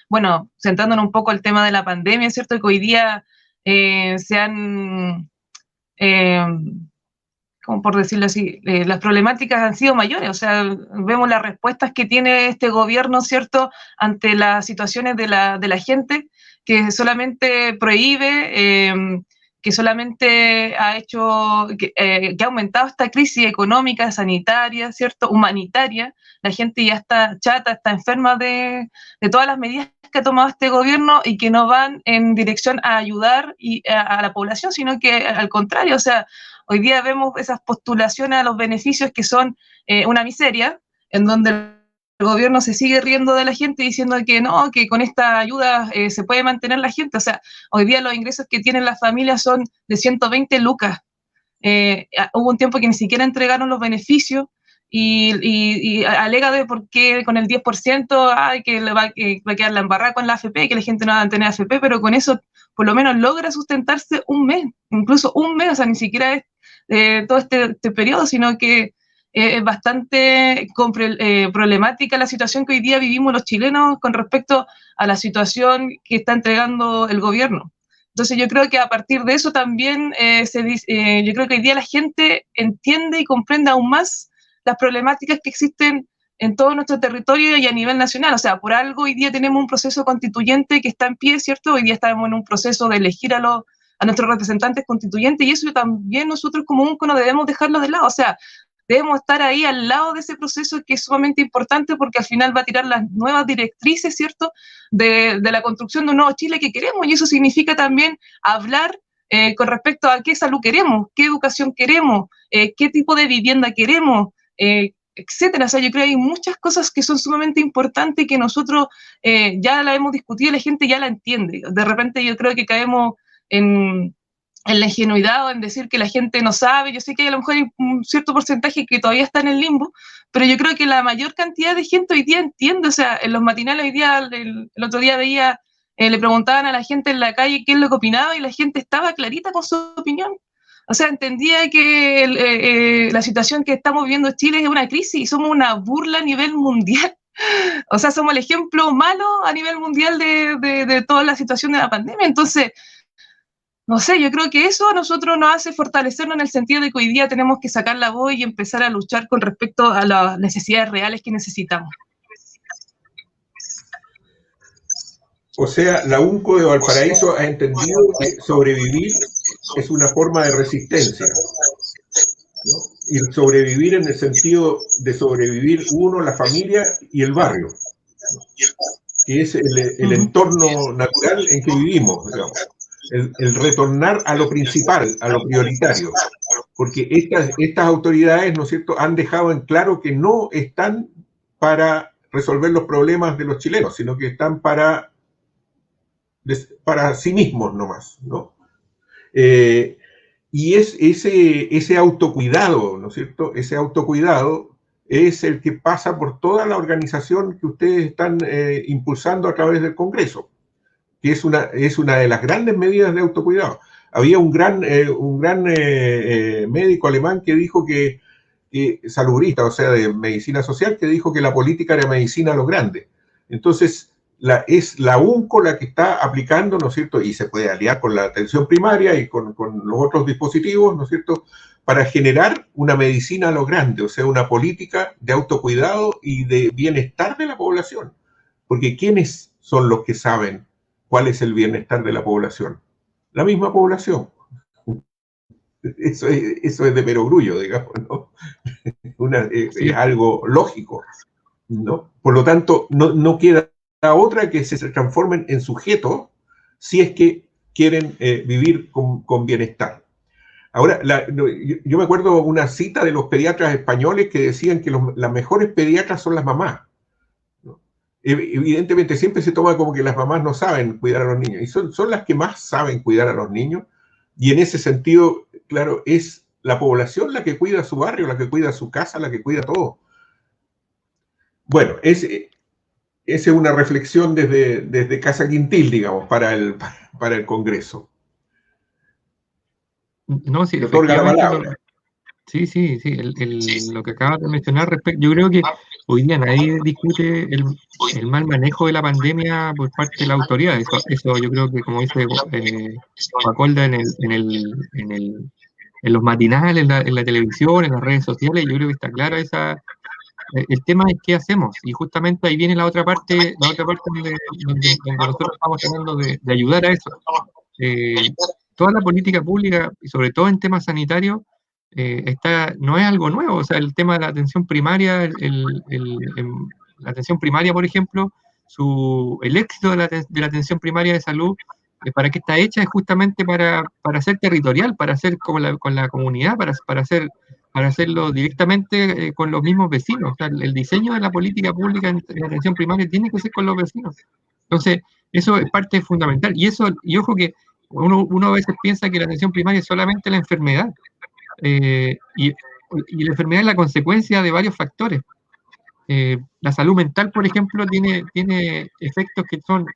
bueno, centrándonos un poco al tema de la pandemia, es cierto que hoy día se han, como por decirlo así, las problemáticas han sido mayores, o sea, vemos las respuestas que tiene este gobierno, ¿cierto?, ante las situaciones de la gente, que solamente prohíbe, que solamente ha hecho, que ha aumentado esta crisis económica, sanitaria, ¿cierto?, humanitaria. La gente ya está chata, está enferma de todas las medidas que ha tomado este gobierno y que no van en dirección a ayudar a la población, sino que al contrario, o sea, hoy día vemos esas postulaciones a los beneficios que son una miseria, en donde el gobierno se sigue riendo de la gente diciendo que no, que con esta ayuda se puede mantener la gente. O sea, hoy día los ingresos que tienen las familias son de 120 lucas. Hubo un tiempo que ni siquiera entregaron los beneficios y alega de por qué con el 10% que va a quedar la embarrada con la AFP, que la gente no va a tener AFP, pero con eso por lo menos logra sustentarse un mes, incluso un mes, o sea, ni siquiera es todo este periodo, sino que es bastante problemática la situación que hoy día vivimos los chilenos con respecto a la situación que está entregando el gobierno. Entonces yo creo que a partir de eso también yo creo que hoy día la gente entiende y comprende aún más las problemáticas que existen en todo nuestro territorio y a nivel nacional. O sea, por algo hoy día tenemos un proceso constituyente que está en pie, ¿cierto? Hoy día estamos en un proceso de elegir a nuestros representantes constituyentes y eso también nosotros como UNCO no debemos dejarlo de lado. O sea, debemos estar ahí al lado de ese proceso que es sumamente importante porque al final va a tirar las nuevas directrices, ¿cierto?, de la construcción de un nuevo Chile que queremos, y eso significa también hablar con respecto a qué salud queremos, qué educación queremos, qué tipo de vivienda queremos, etcétera. O sea, yo creo que hay muchas cosas que son sumamente importantes y que nosotros ya la hemos discutido y la gente ya la entiende. De repente yo creo que caemos en la ingenuidad o en decir que la gente no sabe. Yo sé que a lo mejor hay un cierto porcentaje que todavía está en el limbo, pero yo creo que la mayor cantidad de gente hoy día entiende. O sea, en los matinales hoy día, el otro día veía, le preguntaban a la gente en la calle qué es lo que opinaba y la gente estaba clarita con su opinión. O sea, entendía que la situación que estamos viviendo en Chile es una crisis y somos una burla a nivel mundial. O sea, somos el ejemplo malo a nivel mundial de toda la situación de la pandemia. Entonces, no sé, yo creo que eso a nosotros nos hace fortalecernos en el sentido de que hoy día tenemos que sacar la voz y empezar a luchar con respecto a las necesidades reales que necesitamos. O sea, la UNCO de Valparaíso ha entendido que sobrevivir es una forma de resistencia, ¿no? Y sobrevivir en el sentido de sobrevivir uno, la familia y el barrio, ¿no?, que es el entorno natural en que vivimos, digamos. El retornar a lo principal, a lo prioritario, porque estas autoridades, ¿no es cierto?, han dejado en claro que no están para resolver los problemas de los chilenos, sino que están para sí mismos nomás, ¿no? Y es ese autocuidado, ¿no es cierto?, ese autocuidado es el que pasa por toda la organización que ustedes están impulsando a través del Congreso, que es una de las grandes medidas de autocuidado. Había un gran médico alemán que dijo que salubrista, o sea, de medicina social, que dijo que la política era medicina a lo grande. Entonces, es la UNCO la que está aplicando, ¿no es cierto?, y se puede aliar con la atención primaria y con los otros dispositivos, ¿no es cierto?, para generar una medicina a lo grande, o sea, una política de autocuidado y de bienestar de la población. Porque ¿quiénes son los que saben cuál es el bienestar de la población? La misma población. Eso es de perogrullo, digamos, ¿no? Sí. Es algo lógico, ¿no? Por lo tanto, no queda otra que se transformen en sujetos si es que quieren vivir con bienestar. Ahora, yo me acuerdo una cita de los pediatras españoles que decían que las mejores pediatras son las mamás, ¿no? Evidentemente siempre se toma como que las mamás no saben cuidar a los niños, y son las que más saben cuidar a los niños, y en ese sentido, claro, es la población la que cuida su barrio, la que cuida su casa, la que cuida todo. Bueno, esa es una reflexión desde Casa Quintil, digamos, para el Congreso. No, sí, Te otorga la palabra. Sí, lo que acabas de mencionar respecto, yo creo que hoy día nadie discute el mal manejo de la pandemia por parte de la autoridad. Eso yo creo que, como dice Guacolda en los matinales, en la televisión, en las redes sociales, yo creo que está clara el tema es qué hacemos. Y justamente ahí viene la otra parte donde nosotros estamos tratando de ayudar a eso. Toda la política pública, y sobre todo en temas sanitarios, no es algo nuevo. O sea, el tema de la atención primaria, la atención primaria, por ejemplo, el éxito de la atención primaria de salud, ¿para qué está hecha? Es justamente para ser territorial, para ser con la comunidad, para hacerlo directamente con los mismos vecinos. O sea, el diseño de la política pública en atención primaria tiene que ser con los vecinos. Entonces, eso es parte fundamental. Y ojo que uno a veces piensa que la atención primaria es solamente la enfermedad. Y la enfermedad es la consecuencia de varios factores. La salud mental, por ejemplo, tiene efectos que son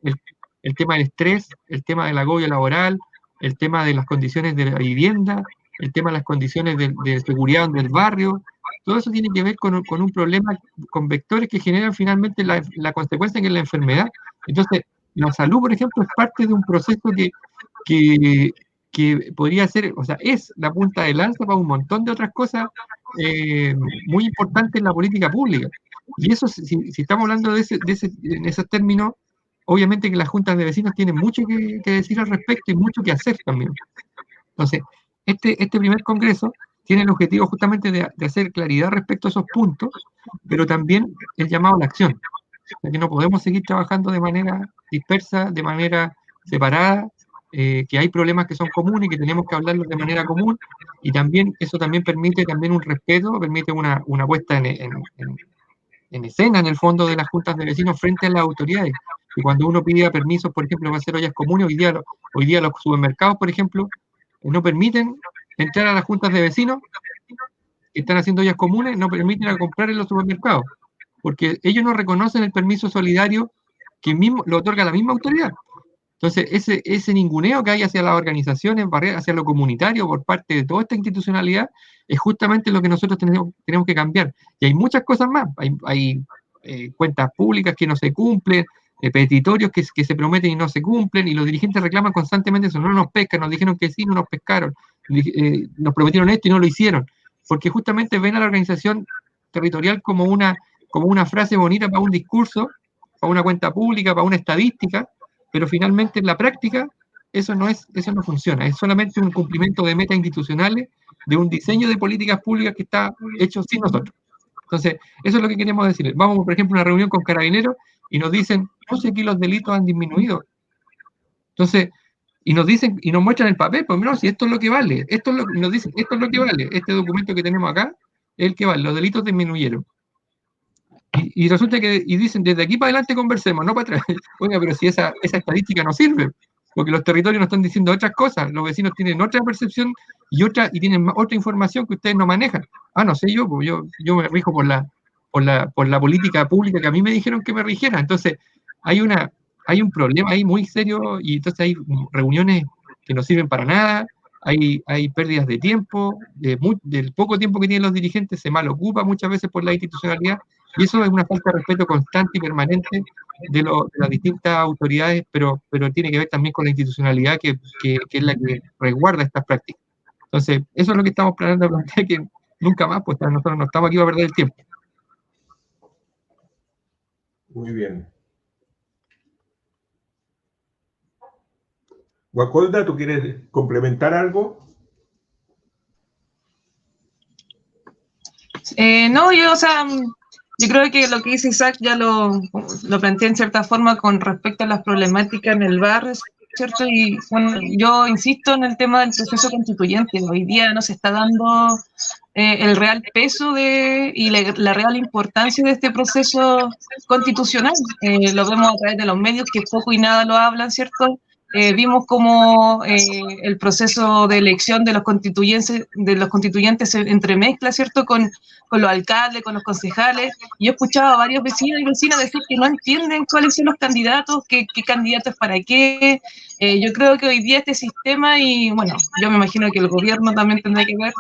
el tema del estrés, el tema del agobio laboral, el tema de las condiciones de la vivienda, el tema de las condiciones de seguridad del barrio. Todo eso tiene que ver con un problema, con vectores que generan finalmente la consecuencia, que es la enfermedad. Entonces, la salud, por ejemplo, es parte de un proceso que podría ser, o sea, es la punta de lanza para un montón de otras cosas muy importantes en la política pública. Y eso, si estamos hablando en esos términos, obviamente que las juntas de vecinos tienen mucho que decir al respecto y mucho que hacer también. Entonces, este primer congreso tiene el objetivo justamente de hacer claridad respecto a esos puntos, pero también el llamado a la acción. O sea, que no podemos seguir trabajando de manera dispersa, de manera separada, que hay problemas que son comunes y que tenemos que hablarlos de manera común, y también eso también permite también un respeto, permite una puesta en escena, en el fondo, de las juntas de vecinos frente a las autoridades. Y cuando uno pide permisos, por ejemplo, para hacer ollas comunes, hoy día los supermercados, por ejemplo, no permiten entrar a las juntas de vecinos que están haciendo ollas comunes, no permiten a comprar en los supermercados, porque ellos no reconocen el permiso solidario que mismo lo otorga la misma autoridad. Entonces, ese ninguneo que hay hacia las organizaciones, hacia lo comunitario por parte de toda esta institucionalidad, es justamente lo que nosotros tenemos que cambiar. Y hay muchas cosas más. Hay cuentas públicas que no se cumplen, petitorios que se prometen y no se cumplen, y los dirigentes reclaman constantemente eso. No nos pescan, nos dijeron que sí, no nos pescaron. Nos prometieron esto y no lo hicieron. Porque justamente ven a la organización territorial como una frase bonita para un discurso, para una cuenta pública, para una estadística, pero finalmente en la práctica eso no funciona, es solamente un cumplimiento de metas institucionales, de un diseño de políticas públicas que está hecho sin nosotros. Entonces, eso es lo que queremos decir. Vamos, por ejemplo, a una reunión con Carabineros y nos dicen, no sé, aquí los delitos han disminuido. Entonces, y nos dicen, y nos muestran el papel, pues no, si esto es lo que vale, nos dicen, esto es lo que vale, este documento que tenemos acá es el que vale, los delitos disminuyeron. Y resulta que, y dicen, desde aquí para adelante conversemos, no para atrás. Oiga, pero si esa estadística no sirve, porque los territorios nos están diciendo otras cosas, los vecinos tienen otra percepción y tienen otra información que ustedes no manejan. No sé pues yo me rijo por la política pública que a mí me dijeron que me rigiera. Entonces, hay un problema ahí muy serio, y entonces hay reuniones que no sirven para nada, hay pérdidas de tiempo, del poco tiempo que tienen los dirigentes se mal ocupa muchas veces por la institucionalidad. Y eso es una falta de respeto constante y permanente de las distintas autoridades, pero tiene que ver también con la institucionalidad que es la que resguarda estas prácticas. Entonces, eso es lo que estamos planeando de plantear, que nunca más, pues nosotros no estamos aquí para perder el tiempo. Muy bien. Guacolda, ¿tú quieres complementar algo? No, yo creo que lo que dice Isaac ya lo planteé en cierta forma con respecto a las problemáticas en el barrio, ¿cierto? Y bueno, yo insisto en el tema del proceso constituyente. Hoy día no se está dando el real peso y la real importancia de este proceso constitucional. Lo vemos a través de los medios que poco y nada lo hablan, ¿cierto? Vimos cómo el proceso de elección de los constituyentes se entremezcla, ¿cierto?, con los alcaldes, con los concejales. Yo he escuchado a varios vecinos y vecinas decir que no entienden cuáles son los candidatos, qué candidato es para qué. Yo creo que hoy día este sistema, y bueno, yo me imagino que el gobierno también tendrá que ver,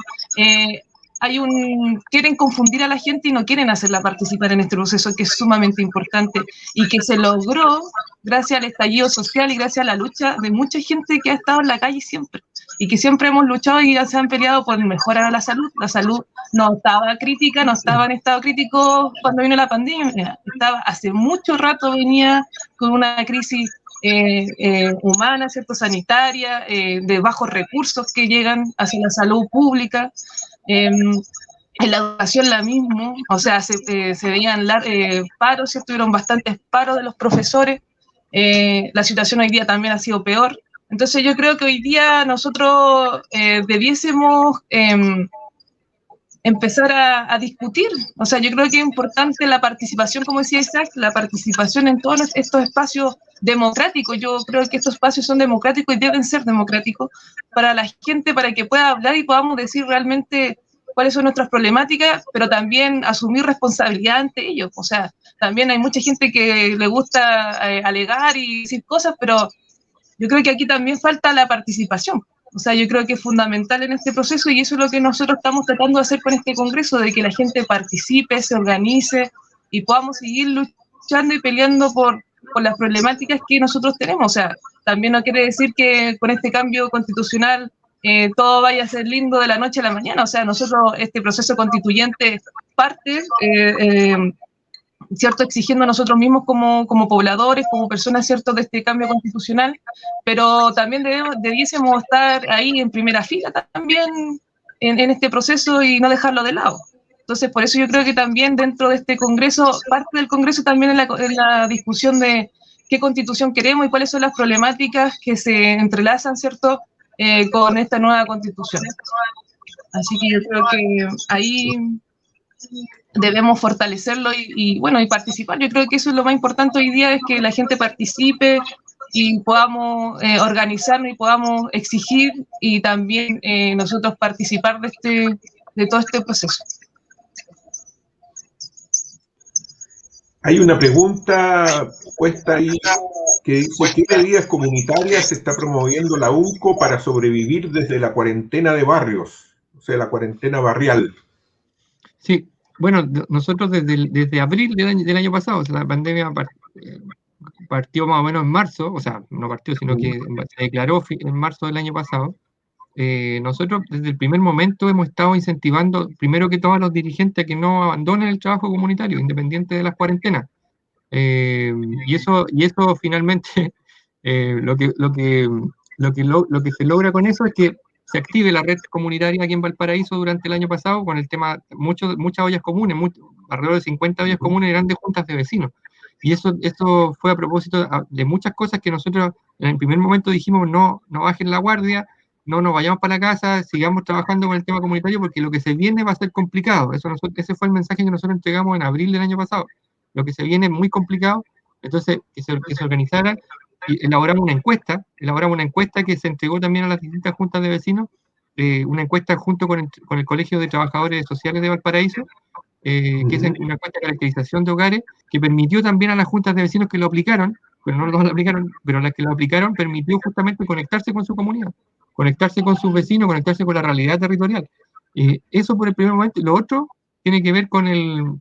quieren confundir a la gente y no quieren hacerla participar en este proceso que es sumamente importante y que se logró gracias al estallido social y gracias a la lucha de mucha gente que ha estado en la calle siempre y que siempre hemos luchado y se han peleado por mejorar a la salud. La salud no estaba crítica, no estaba en estado crítico cuando vino la pandemia, hace mucho rato venía con una crisis humana, ¿cierto?, sanitaria, de bajos recursos que llegan hacia la salud pública. En la educación la misma, o sea, se veían paros, ¿cierto? Tuvieron bastantes paros de los profesores. La situación hoy día también ha sido peor. Entonces yo creo que hoy día nosotros debiésemos empezar a discutir. O sea, yo creo que es importante la participación, como decía Isaac, la participación en todos estos espacios democráticos. Yo creo que estos espacios son democráticos y deben ser democráticos para la gente, para que pueda hablar y podamos decir realmente cuáles son nuestras problemáticas, pero también asumir responsabilidad ante ellos. O sea, también hay mucha gente que le gusta alegar y decir cosas, pero yo creo que aquí también falta la participación. O sea, yo creo que es fundamental en este proceso y eso es lo que nosotros estamos tratando de hacer con este congreso, de que la gente participe, se organice y podamos seguir luchando y peleando por las problemáticas que nosotros tenemos. O sea, también no quiere decir que con este cambio constitucional todo vaya a ser lindo de la noche a la mañana. O sea, nosotros, este proceso constituyente parte, ¿cierto?, exigiendo a nosotros mismos como pobladores, como personas, ¿cierto?, de este cambio constitucional, pero también debiésemos estar ahí en primera fila también en este proceso y no dejarlo de lado. Entonces, por eso yo creo que también dentro de este Congreso, parte del Congreso también es la discusión de qué constitución queremos y cuáles son las problemáticas que se entrelazan, ¿cierto?, con esta nueva constitución. Así que yo creo que ahí debemos fortalecerlo y bueno, y participar. Yo creo que eso es lo más importante hoy día, es que la gente participe y podamos organizarnos y podamos exigir y también nosotros participar de todo este proceso. Hay una pregunta puesta ahí que dice: ¿qué medidas comunitarias está promoviendo la UNCO para sobrevivir desde la cuarentena de barrios, o sea, la cuarentena barrial? Sí, bueno, nosotros desde abril del año pasado, o sea, la pandemia partió más o menos en marzo, o sea, no partió, sino que se declaró en marzo del año pasado. Nosotros desde el primer momento hemos estado incentivando, primero que todo, a los dirigentes a que no abandonen el trabajo comunitario, independiente de las cuarentenas. Y eso finalmente, lo que se logra con eso es que se active la red comunitaria aquí en Valparaíso durante el año pasado con el tema, muchas ollas comunes, alrededor de 50 ollas comunes eran de juntas de vecinos. Y eso fue a propósito de muchas cosas que nosotros en el primer momento dijimos: no bajen la guardia, no nos vayamos para la casa, sigamos trabajando con el tema comunitario porque lo que se viene va a ser complicado. Ese fue el mensaje que nosotros entregamos en abril del año pasado. Lo que se viene es muy complicado, entonces que se organizaran y elaboramos una encuesta que se entregó también a las distintas juntas de vecinos, una encuesta junto con el Colegio de Trabajadores Sociales de Valparaíso, que es una encuesta de caracterización de hogares, que permitió también a las juntas de vecinos que lo aplicaron, pero no lo aplicaron, pero las que lo aplicaron permitió justamente conectarse con su comunidad, conectarse con sus vecinos, conectarse con la realidad territorial. Eso por el primer momento. Lo otro tiene que ver con el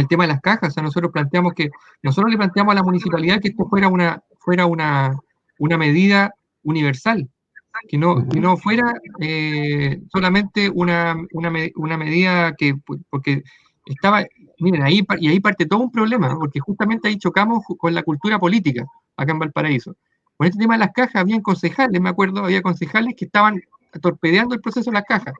tema de las cajas. O sea, nosotros le planteamos a la municipalidad que esto fuera una medida universal, que no fuera solamente una medida porque miren, ahí parte todo un problema, porque justamente ahí chocamos con la cultura política acá en Valparaíso. Con este tema de las cajas, había concejales que estaban torpedeando el proceso de las cajas,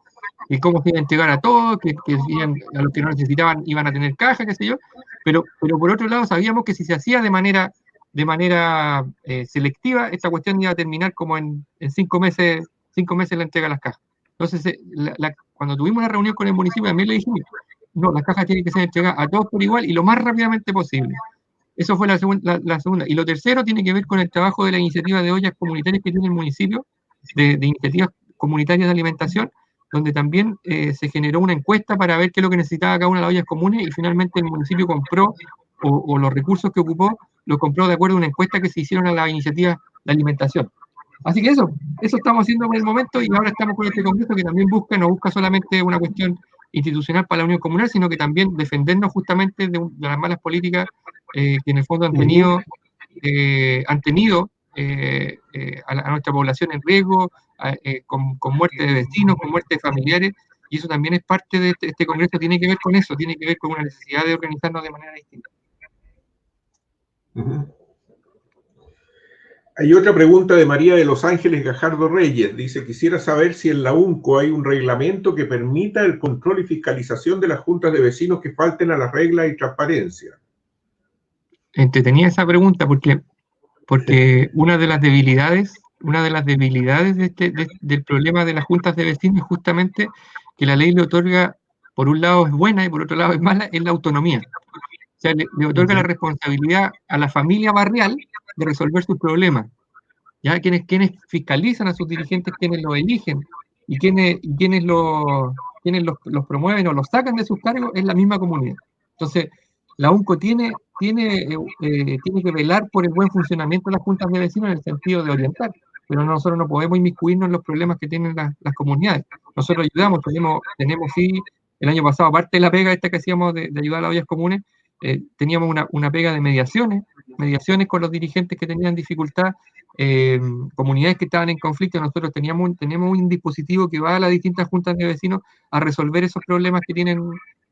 y cómo se iba a entregar a todos, que a los que no necesitaban iban a tener cajas, qué sé yo, pero por otro lado sabíamos que si se hacía de manera de manera selectiva, esta cuestión iba a terminar como en 5 meses la entrega de las cajas. Entonces, cuando tuvimos la reunión con el municipio, también le dijimos, no, las cajas tienen que ser entregadas a todos por igual y lo más rápidamente posible. Eso fue la segunda. Y lo tercero tiene que ver con el trabajo de la iniciativa de ollas comunitarias que tiene el municipio, de iniciativas comunitarias de alimentación, donde también se generó una encuesta para ver qué es lo que necesitaba cada una de las ollas comunes y finalmente el municipio compró, o los recursos que ocupó, los compró de acuerdo a una encuesta que se hicieron a las iniciativas de alimentación. Así que eso estamos haciendo por el momento y ahora estamos con este congreso que también no busca solamente una cuestión institucional para la unión comunal, sino que también defendernos justamente de las malas políticas que en el fondo han tenido a nuestra población en riesgo, con muerte de vecinos, con muerte de familiares, y eso también es parte de este congreso, tiene que ver con eso, tiene que ver con una necesidad de organizarnos de manera distinta. Hay otra pregunta de María de Los Ángeles Gajardo Reyes. Dice, quisiera saber si en la UNCO hay un reglamento que permita el control y fiscalización de las juntas de vecinos que falten a las reglas y transparencia. Entretenía esa pregunta porque una de las debilidades del problema de las juntas de vecinos es justamente que la ley le otorga, por un lado es buena y por otro lado es mala, es la autonomía. O sea, le otorga la responsabilidad a la familia barrial de resolver sus problemas. Ya quienes fiscalizan a sus dirigentes, quienes los eligen y quienes los promueven o los sacan de sus cargos es la misma comunidad. Entonces, la UNCO tiene que velar por el buen funcionamiento de las juntas de vecinos en el sentido de orientar, pero nosotros no podemos inmiscuirnos en los problemas que tienen las comunidades. Nosotros ayudamos, tenemos sí, el año pasado, aparte de la pega esta que hacíamos de ayudar a las ollas comunes, teníamos una pega de mediaciones con los dirigentes que tenían dificultad, comunidades que estaban en conflicto. Nosotros tenemos un dispositivo que va a las distintas juntas de vecinos a resolver esos problemas que tienen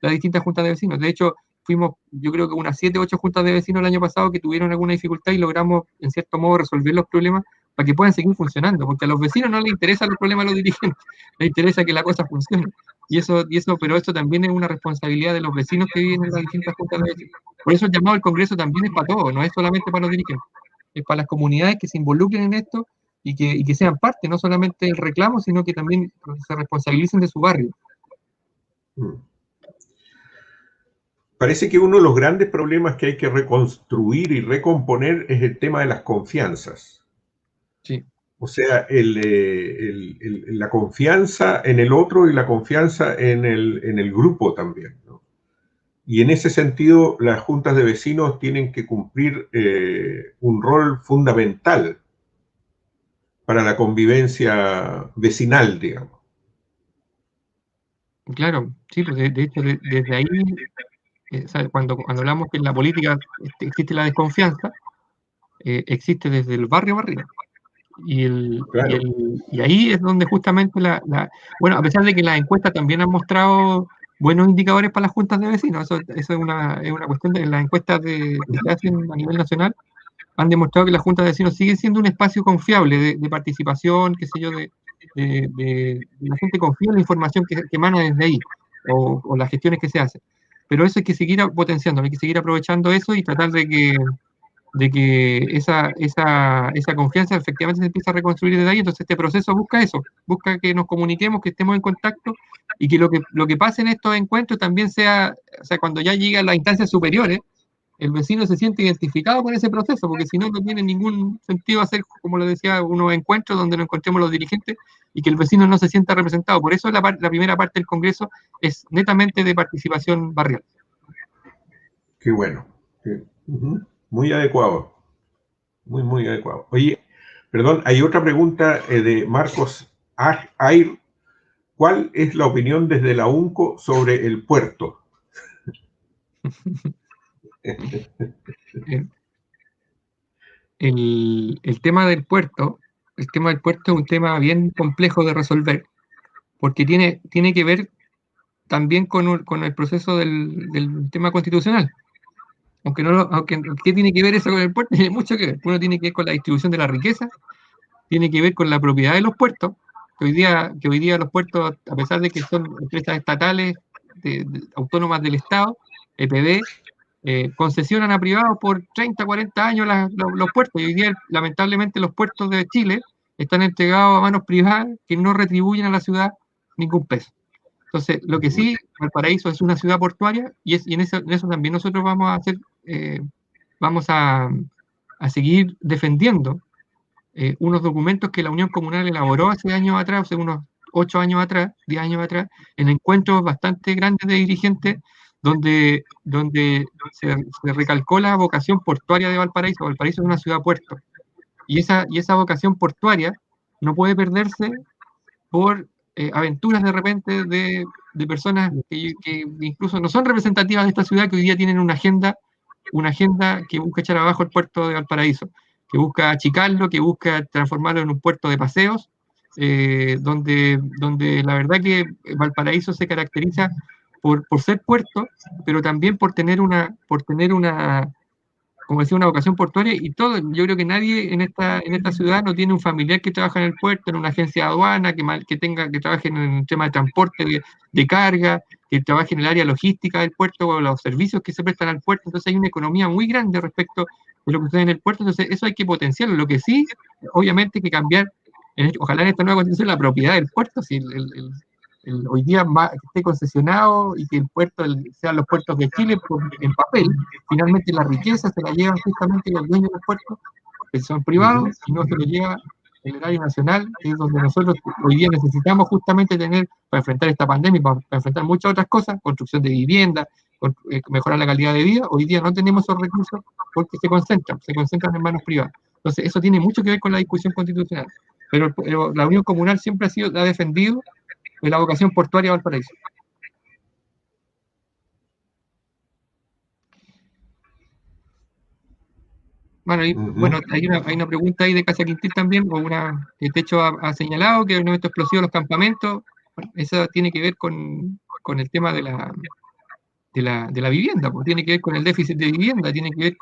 las distintas juntas de vecinos. De hecho, fuimos, yo creo que unas 7 o 8 juntas de vecinos el año pasado que tuvieron alguna dificultad y logramos, en cierto modo, resolver los problemas para que puedan seguir funcionando, porque a los vecinos no les interesan los problemas a los dirigentes, les interesa que la cosa funcione. Pero esto también es una responsabilidad de los vecinos que viven en las distintas juntas de vecinos. Por eso el llamado al Congreso también es para todos, no es solamente para los dirigentes, es para las comunidades que se involucren en esto y que sean parte, no solamente del reclamo, sino que también se responsabilicen de su barrio. Parece que uno de los grandes problemas que hay que reconstruir y recomponer es el tema de las confianzas. Sí. O sea, la confianza en el otro y la confianza en el grupo también, ¿no? Y en ese sentido, las juntas de vecinos tienen que cumplir un rol fundamental para la convivencia vecinal, digamos. Claro, sí, pues de hecho, desde ahí, cuando hablamos que en la política existe la desconfianza, existe desde el barrio arriba. Y ahí es donde justamente bueno, a pesar de que las encuestas también han mostrado buenos indicadores para las juntas de vecinos, eso es una cuestión de las encuestas que se hacen a nivel nacional, han demostrado que las juntas de vecinos siguen siendo un espacio confiable de participación, qué sé yo, de la gente confía en la información que emana desde ahí, o las gestiones que se hacen. Pero eso hay que seguir potenciando, hay que seguir aprovechando eso y tratar de que esa confianza efectivamente se empieza a reconstruir desde ahí. Entonces este proceso busca eso, busca que nos comuniquemos, que estemos en contacto y que lo que pase en estos encuentros también sea, o sea, cuando ya llega a las instancias superiores, el vecino se siente identificado con ese proceso, porque si no, no tiene ningún sentido hacer, como lo decía, unos encuentros donde nos encontremos los dirigentes y que el vecino no se sienta representado. Por eso la primera parte del Congreso es netamente de participación barrial. Qué bueno. Sí. Muy adecuado. Muy adecuado. Oye, perdón, hay otra pregunta de Marcos Air. ¿Cuál es la opinión desde la UNCO sobre el puerto? El tema del puerto es un tema bien complejo de resolver, porque tiene que ver también con el proceso del tema constitucional. ¿Qué tiene que ver eso con el puerto? Tiene mucho que ver. Uno tiene que ver con la distribución de la riqueza, tiene que ver con la propiedad de los puertos, que hoy día los puertos, a pesar de que son empresas estatales, autónomas del Estado, EPD, concesionan a privados por 30, 40 años los puertos, y hoy día lamentablemente los puertos de Chile están entregados a manos privadas que no retribuyen a la ciudad ningún peso. Entonces, lo que sí, Valparaíso es una ciudad portuaria, y en eso también nosotros vamos a hacer, vamos a seguir defendiendo unos documentos que la Unión Comunal elaboró hace años atrás, hace unos 8 años atrás, 10 años atrás, en encuentros bastante grandes de dirigentes, donde se recalcó la vocación portuaria de Valparaíso. Valparaíso es una ciudad-puerto, y esa vocación portuaria no puede perderse por aventuras de repente de personas que incluso no son representativas de esta ciudad, que hoy día tienen una agenda que busca echar abajo el puerto de Valparaíso, que busca achicarlo, que busca transformarlo en un puerto de paseos, donde la verdad que Valparaíso se caracteriza por ser puerto, pero también por tener una, como decía, una vocación portuaria, y todo. Yo creo que nadie en esta ciudad no tiene un familiar que trabaja en el puerto, en una agencia de aduana, que trabaje en el tema de transporte de carga, que trabaje en el área logística del puerto, o los servicios que se prestan al puerto. Entonces hay una economía muy grande respecto de lo que sucede en el puerto. Entonces eso hay que potenciarlo. Lo que sí, obviamente hay que cambiar, ojalá en esta nueva constitución, la propiedad del puerto. Si hoy día esté concesionado, y que el puerto sean los puertos de Chile en papel, finalmente la riqueza se la llevan justamente los dueños del puerto, que son privados, y no se lo lleva el erario nacional, que es donde nosotros hoy día necesitamos justamente tener, para enfrentar esta pandemia, para enfrentar muchas otras cosas, construcción de vivienda, mejorar la calidad de vida. Hoy día no tenemos esos recursos porque se concentran en manos privadas. Entonces eso tiene mucho que ver con la discusión constitucional, pero la Unión Comunal siempre ha defendido de la vocación portuaria de Valparaíso. Bueno, hay una pregunta ahí de Casa Quintil también, o una que Techo ha señalado, que el elemento explosivo de los campamentos. Bueno, eso tiene que ver con el tema de la vivienda, pues tiene que ver con el déficit de vivienda, tiene que ver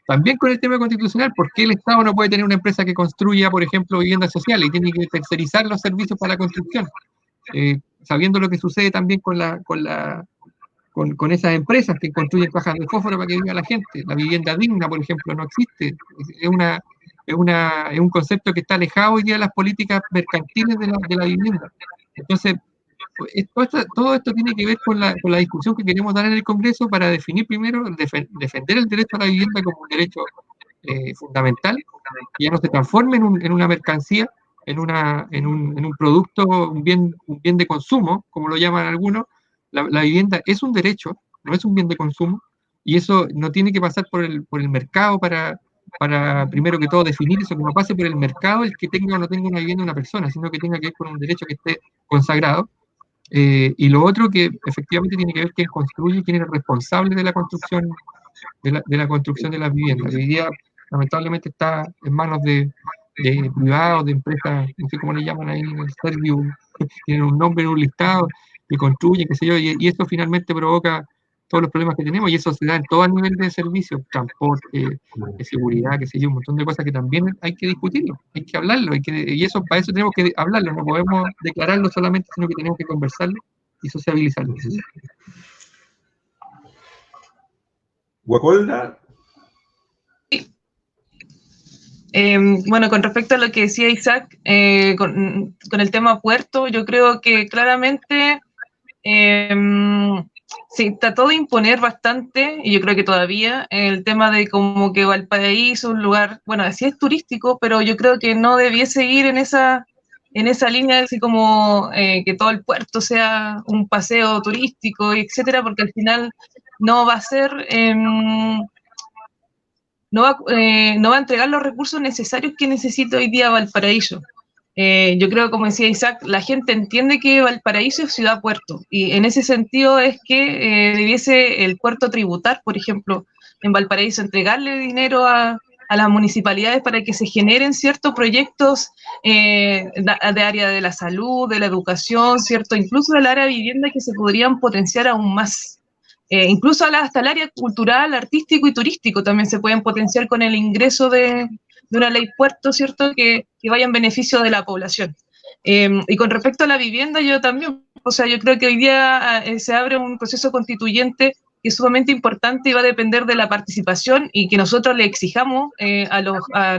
también con el tema constitucional. ¿Por qué el Estado no puede tener una empresa que construya, por ejemplo, viviendas sociales, y tiene que tercerizar los servicios para la construcción? Sabiendo lo que sucede también con esas empresas que construyen cajas de fósforo para que viva la gente. La vivienda digna, por ejemplo, no existe. Es un concepto que está alejado hoy día de las políticas mercantiles de la vivienda. Entonces, todo esto tiene que ver con la discusión que queremos dar en el Congreso, para definir primero, defender el derecho a la vivienda como un derecho fundamental, que ya no se transforme en una mercancía, en un producto, un bien de consumo, como lo llaman algunos. La vivienda es un derecho, no es un bien de consumo, y eso no tiene que pasar por el mercado para primero que todo definir eso, que no pase por el mercado el que tenga o no tenga una vivienda una persona, sino que tenga que ver con un derecho que esté consagrado. Y lo otro, que efectivamente tiene que ver quién construye, quién es el responsable de la construcción de la construcción de las viviendas. Hoy día, lamentablemente, está en manos de privados, de empresas, no sé cómo le llaman ahí en el Serviu, tienen un nombre en un listado, que construyen, qué sé yo, y eso finalmente provoca todos los problemas que tenemos, y eso se da en todo nivel de servicios, transporte, de seguridad, qué sé yo, un montón de cosas que también hay que discutirlo, hay que hablarlo, y eso, para eso tenemos que hablarlo, no podemos declararlo solamente, sino que tenemos que conversarlo y sociabilizarlo. Guacolda. Bueno, con respecto a lo que decía Isaac, con el tema puerto, yo creo que claramente se trató de imponer bastante, y yo creo que todavía, el tema de como que Valparaíso es un lugar, bueno, así es turístico, pero yo creo que no debiese ir en esa línea, así como que todo el puerto sea un paseo turístico, etcétera, porque al final no va a ser... no va a entregar los recursos necesarios que necesita hoy día Valparaíso. Yo creo, como decía Isaac, la gente entiende que Valparaíso es ciudad-puerto, y en ese sentido es que debiese el puerto tributar, por ejemplo, en Valparaíso, entregarle dinero a las municipalidades para que se generen ciertos proyectos de área de la salud, de la educación, ¿cierto? Incluso del área de vivienda, que se podrían potenciar aún más. Incluso hasta el área cultural, artístico y turístico también se pueden potenciar con el ingreso de una ley puerto, ¿cierto?, que vaya en beneficio de la población. Y con respecto a la vivienda, yo también, o sea, yo creo que hoy día se abre un proceso constituyente que es sumamente importante y va a depender de la participación y que nosotros le exijamos a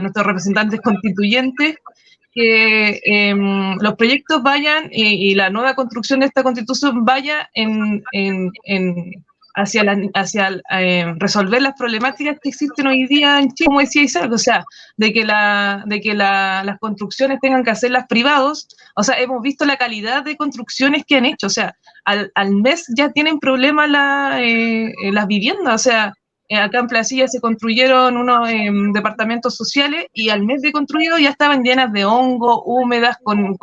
nuestros representantes constituyentes que los proyectos vayan y la nueva construcción de esta constitución vaya hacia resolver las problemáticas que existen hoy día en Chile, como decía Isabel, o sea, de que las construcciones tengan que hacerlas privados. O sea, hemos visto la calidad de construcciones que han hecho, o sea, al mes ya tienen problemas las viviendas, o sea, acá en Placilla se construyeron unos departamentos sociales y al mes de construido ya estaban llenas de hongo, húmedas, con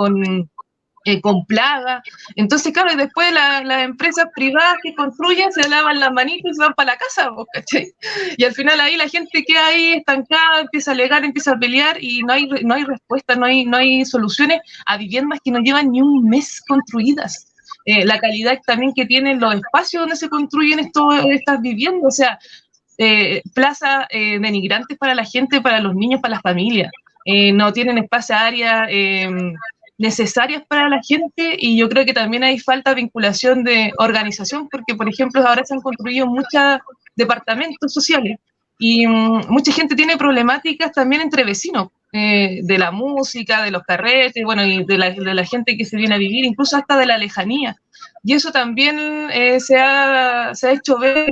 plaga. Entonces, claro, y después las empresas privadas que construyen se lavan las manitas y se van para la casa, ¿cachai? Y al final ahí la gente queda ahí estancada, empieza a alegar, empieza a pelear y no hay respuesta, no hay soluciones a viviendas que no llevan ni un mes construidas. La calidad también que tienen los espacios donde se construyen estas viviendas, o sea, plazas denigrantes para la gente, para los niños, para las familias. No tienen espacio, áreas necesarias para la gente, y yo creo que también hay falta de vinculación de organización, porque, por ejemplo, ahora se han construido muchos departamentos sociales y mucha gente tiene problemáticas también entre vecinos, de la música, de los carretes, bueno, y de la gente que se viene a vivir, incluso hasta de la lejanía. Y eso también se ha hecho ver,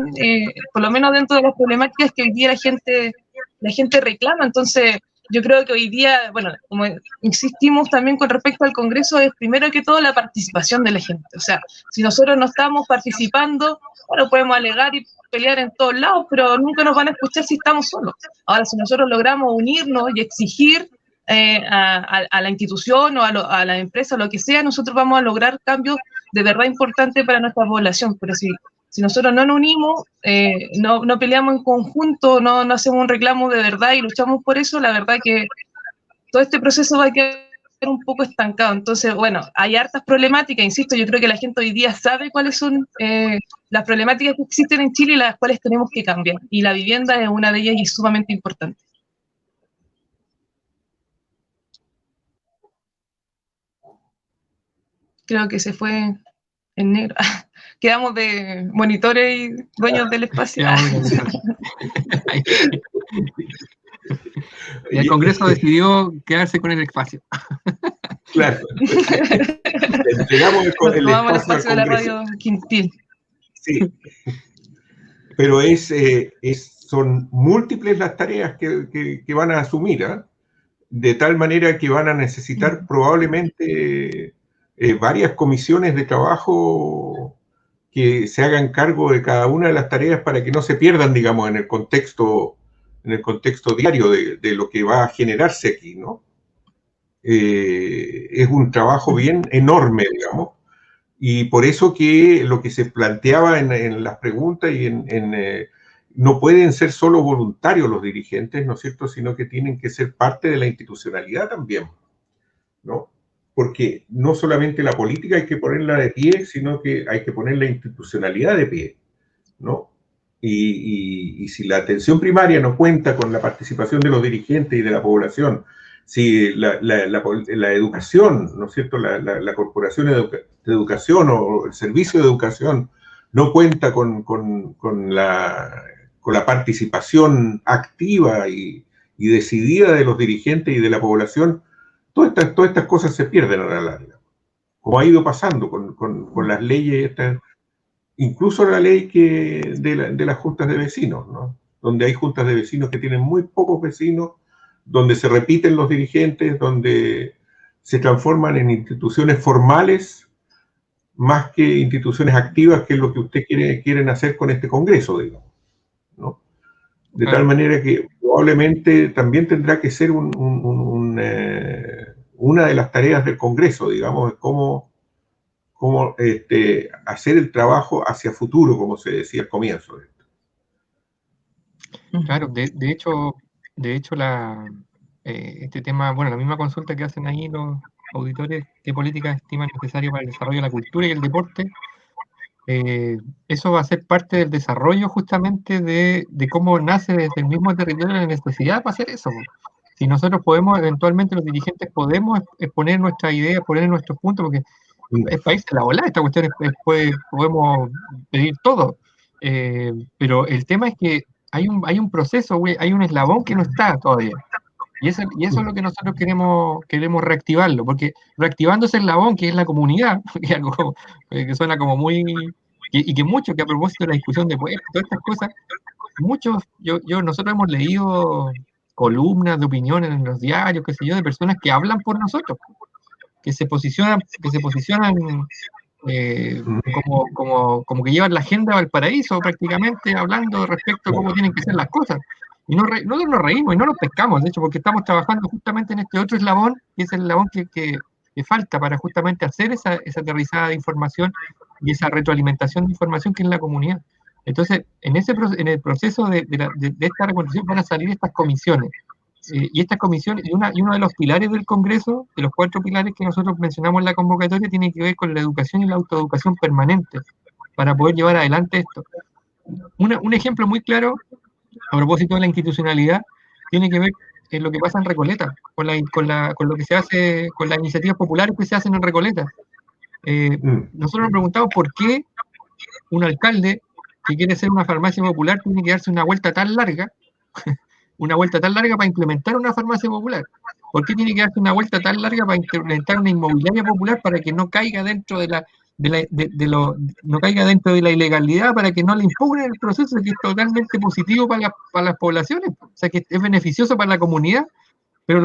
por lo menos dentro de las problemáticas que hoy día la gente reclama. Entonces, yo creo que hoy día, bueno, como insistimos también con respecto al Congreso, es primero que todo la participación de la gente. O sea, si nosotros no estamos participando, bueno, podemos alegar y pelear en todos lados, pero nunca nos van a escuchar si estamos solos. Ahora, si nosotros logramos unirnos y exigir a la institución o a la empresa, o lo que sea, nosotros vamos a lograr cambios de verdad importantes para nuestra población. Pero si nosotros no nos unimos, no peleamos en conjunto, no hacemos un reclamo de verdad y luchamos por eso, la verdad que todo este proceso va a quedar un poco estancado. Entonces, bueno, hay hartas problemáticas, insisto, yo creo que la gente hoy día sabe cuáles son las problemáticas que existen en Chile y las cuales tenemos que cambiar. Y la vivienda es una de ellas y es sumamente importante. Creo que se fue en negro. Quedamos de monitores y dueños del espacio. Y el Congreso decidió quedarse con el espacio. Claro. Entregamos el espacio de la radio Quintil. Sí. Pero son múltiples las tareas que van a asumir, ¿eh? De tal manera que van a necesitar probablemente varias comisiones de trabajo que se hagan cargo de cada una de las tareas para que no se pierdan, digamos, en el contexto diario de lo que va a generarse aquí, ¿no? Es un trabajo bien enorme, digamos, y por eso que lo que se planteaba en las preguntas y no pueden ser solo voluntarios los dirigentes, ¿no es cierto?, sino que tienen que ser parte de la institucionalidad también, ¿no? Porque no solamente la política hay que ponerla de pie, sino que hay que poner la institucionalidad de pie, ¿no? Y si la atención primaria no cuenta con la participación de los dirigentes y de la población, si la educación, ¿no es cierto?, la corporación de educación o el servicio de educación no cuenta con la participación activa y decidida de los dirigentes y de la población, todas estas cosas se pierden a la larga, como ha ido pasando con las leyes estas, incluso la ley de las juntas de vecinos, ¿no? Donde hay juntas de vecinos que tienen muy pocos vecinos, donde se repiten los dirigentes, donde se transforman en instituciones formales más que instituciones activas, que es lo que ustedes quieren hacer con este Congreso, digamos, ¿no? De tal manera que probablemente también tendrá que ser una de las tareas del Congreso, digamos, cómo hacer el trabajo hacia futuro, como se decía al comienzo de esto. Claro, de hecho este tema, bueno, la misma consulta que hacen ahí los auditores, ¿qué políticas estiman necesario para el desarrollo de la cultura y el deporte? Eso va a ser parte del desarrollo justamente de cómo nace desde el mismo territorio la necesidad para hacer eso. Si nosotros podemos, eventualmente los dirigentes podemos exponer nuestras ideas, poner nuestros puntos, porque es país de la volada, esta cuestión podemos pedir todo. Pero el tema es que hay un proceso, güey, hay un eslabón que no está todavía. Y eso es lo que nosotros queremos reactivarlo, porque reactivando ese eslabón, que es la comunidad, que, algo, que suena como muy... Y que mucho, que a propósito de la discusión de pueblos, todas estas cosas, nosotros hemos leído columnas de opinión en los diarios, qué sé yo, de personas que hablan por nosotros, que se posicionan como que llevan la agenda a Valparaíso prácticamente, hablando respecto a cómo tienen que ser las cosas. Y nosotros nos reímos y no nos pescamos, de hecho, porque estamos trabajando justamente en este otro eslabón, que es el eslabón que falta para justamente hacer esa aterrizada de información y esa retroalimentación de información que es la comunidad. Entonces, en el proceso de esta reconstrucción van a salir estas comisiones. Y estas comisiones, y uno de los pilares del Congreso, de los 4 pilares que nosotros mencionamos en la convocatoria, tiene que ver con la educación y la autoeducación permanente, para poder llevar adelante esto. Un ejemplo muy claro, a propósito de la institucionalidad, tiene que ver en lo que pasa en Recoleta, con lo que se hace, con las iniciativas populares que se hacen en Recoleta. Nosotros nos preguntamos por qué un alcalde que quiere ser una farmacia popular tiene que darse una vuelta tan larga para implementar una farmacia popular. ¿Por qué tiene que darse una vuelta tan larga para implementar una inmobiliaria popular para que no caiga dentro no caiga dentro de la ilegalidad, para que no le impugnen el proceso, que es totalmente positivo para las poblaciones, o sea, que es beneficioso para la comunidad? Pero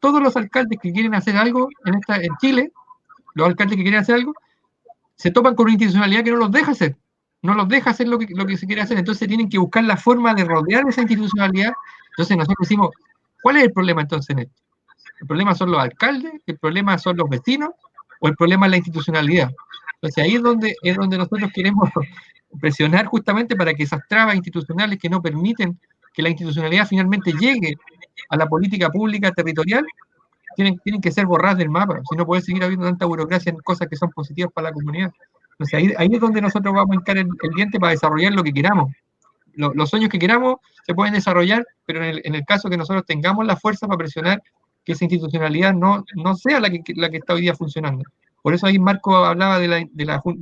todos los alcaldes que quieren hacer algo en Chile, los alcaldes que quieren hacer algo, se topan con una institucionalidad que no los deja hacer. No los deja hacer lo que se quiere hacer, entonces tienen que buscar la forma de rodear esa institucionalidad. Entonces nosotros decimos, ¿cuál es el problema entonces en esto? ¿El problema son los alcaldes? ¿El problema son los vecinos? ¿O el problema es la institucionalidad? Entonces ahí es donde nosotros queremos presionar justamente para que esas trabas institucionales que no permiten que la institucionalidad finalmente llegue a la política pública territorial, tienen que ser borradas del mapa, si no puede seguir habiendo tanta burocracia en cosas que son positivas para la comunidad. Entonces ahí es donde nosotros vamos a hincar el diente para desarrollar lo que queramos. Los sueños que queramos se pueden desarrollar, pero en el caso que nosotros tengamos la fuerza para presionar que esa institucionalidad no sea la que está hoy día funcionando. Por eso ahí Marco hablaba de la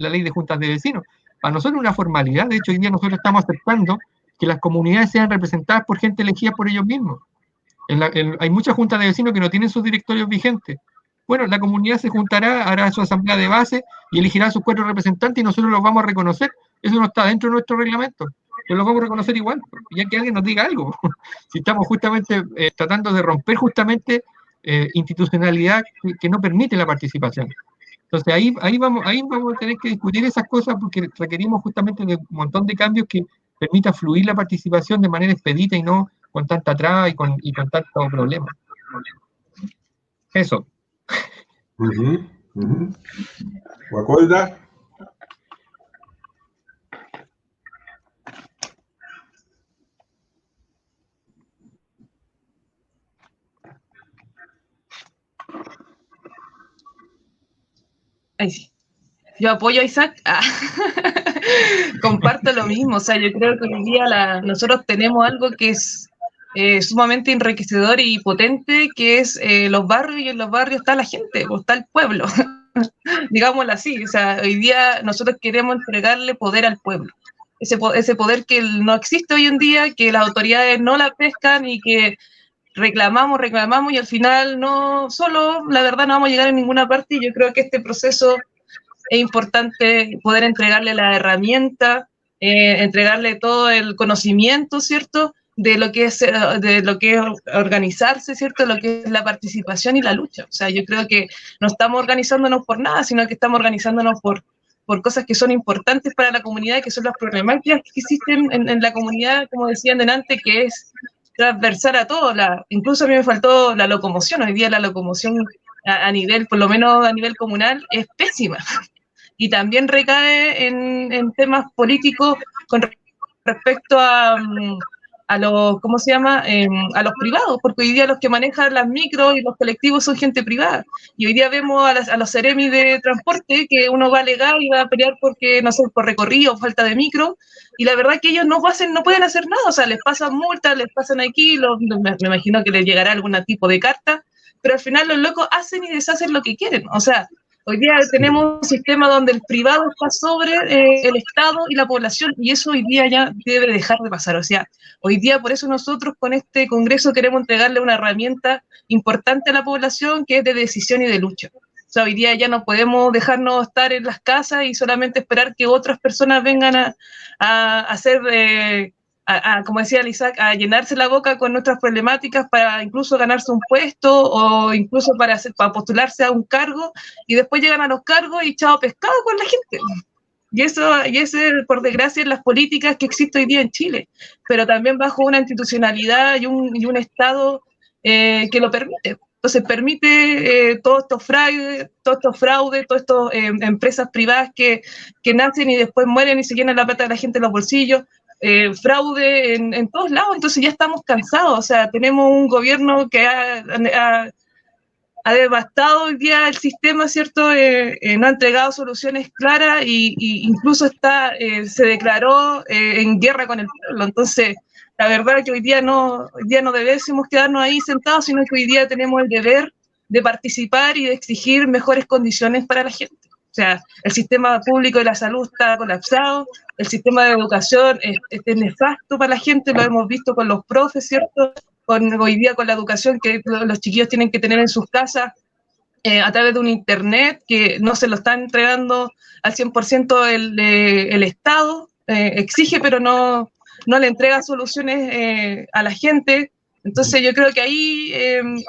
ley de juntas de vecinos. Para nosotros es una formalidad, de hecho hoy día nosotros estamos aceptando que las comunidades sean representadas por gente elegida por ellos mismos. Hay muchas juntas de vecinos que no tienen sus directorios vigentes. Bueno, la comunidad se juntará, hará su asamblea de base y elegirá a sus 4 representantes y nosotros los vamos a reconocer. Eso no está dentro de nuestro reglamento, pero los vamos a reconocer igual, ya que alguien nos diga algo. Si estamos justamente tratando de romper justamente institucionalidad que no permite la participación. Entonces ahí vamos a tener que discutir esas cosas, porque requerimos justamente de un montón de cambios que permita fluir la participación de manera expedita y no con tanta traba y con tanto problema. Eso. Guacolda. Ahí sí. Yo apoyo a Isaac. Comparto lo mismo. O sea, yo creo que hoy día nosotros tenemos algo que es sumamente enriquecedor y potente, que es los barrios, y en los barrios está la gente, o está el pueblo, digámoslo así. O sea, hoy día nosotros queremos entregarle poder al pueblo. Ese poder que no existe hoy en día, que las autoridades no la pescan y que reclamamos y al final la verdad no vamos a llegar a ninguna parte. Y yo creo que este proceso es importante poder entregarle la herramienta, entregarle todo el conocimiento, ¿cierto?, de lo que es organizarse, ¿cierto?, lo que es la participación y la lucha. O sea, yo creo que no estamos organizándonos por nada, sino que estamos organizándonos por cosas que son importantes para la comunidad, que son las problemáticas que existen en la comunidad, como decían delante, que es transversal a todo. Incluso a mí me faltó la locomoción. Hoy día la locomoción a nivel, por lo menos a nivel comunal, es pésima. Y también recae en temas políticos con respecto a los, ¿cómo se llama?, a los privados, porque hoy día los que manejan las micros y los colectivos son gente privada. Y hoy día vemos a los seremis de transporte que uno va a alegar y va a pelear porque, no sé, por recorrido o falta de micro, y la verdad que ellos no pueden hacer nada. O sea, les pasan multas, les pasan aquí, me imagino que les llegará algún tipo de carta, pero al final los locos hacen y deshacen lo que quieren. O sea, Hoy día tenemos un sistema donde el privado está sobre el Estado y la población, y eso hoy día ya debe dejar de pasar. O sea, hoy día por eso nosotros con este Congreso queremos entregarle una herramienta importante a la población que es de decisión y de lucha. O sea, hoy día ya no podemos dejarnos estar en las casas y solamente esperar que otras personas vengan a hacer, como decía Isaac, a llenarse la boca con nuestras problemáticas para incluso ganarse un puesto o incluso para postularse a un cargo, y después llegan a los cargos y chao pescado con la gente. Y eso, por desgracia, es las políticas que existen hoy día en Chile, pero también bajo una institucionalidad y un Estado que lo permite. Entonces permite todos estos fraudes, todas estas empresas privadas que nacen y después mueren y se llenan la plata de la gente en los bolsillos, fraude en todos lados. Entonces ya estamos cansados. O sea, tenemos un gobierno que ha devastado hoy día el sistema, ¿cierto? No ha entregado soluciones claras y incluso se declaró en guerra con el pueblo. Entonces, la verdad es que hoy día no debemos quedarnos ahí sentados, sino que hoy día tenemos el deber de participar y de exigir mejores condiciones para la gente. O sea, el sistema público de la salud está colapsado, el sistema de educación es nefasto para la gente, lo hemos visto con los profes, ¿cierto? Hoy día con la educación que los chiquillos tienen que tener en sus casas a través de un internet que no se lo están entregando al 100% el Estado, exige pero no le entrega soluciones a la gente. Entonces yo creo que ahí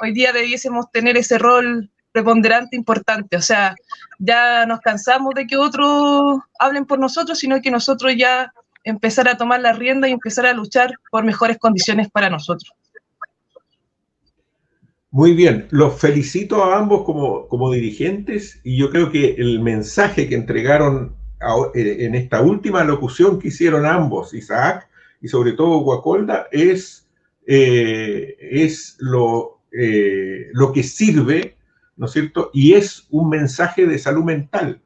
hoy día debiésemos tener ese rol preponderante, importante. O sea, ya nos cansamos de que otros hablen por nosotros, sino que nosotros ya empezar a tomar la rienda y empezar a luchar por mejores condiciones para nosotros. Muy bien, los felicito a ambos como dirigentes, y yo creo que el mensaje que entregaron en esta última locución que hicieron ambos, Isaac y sobre todo Guacolda, es lo que sirve, ¿no es cierto? Y es un mensaje de salud mental.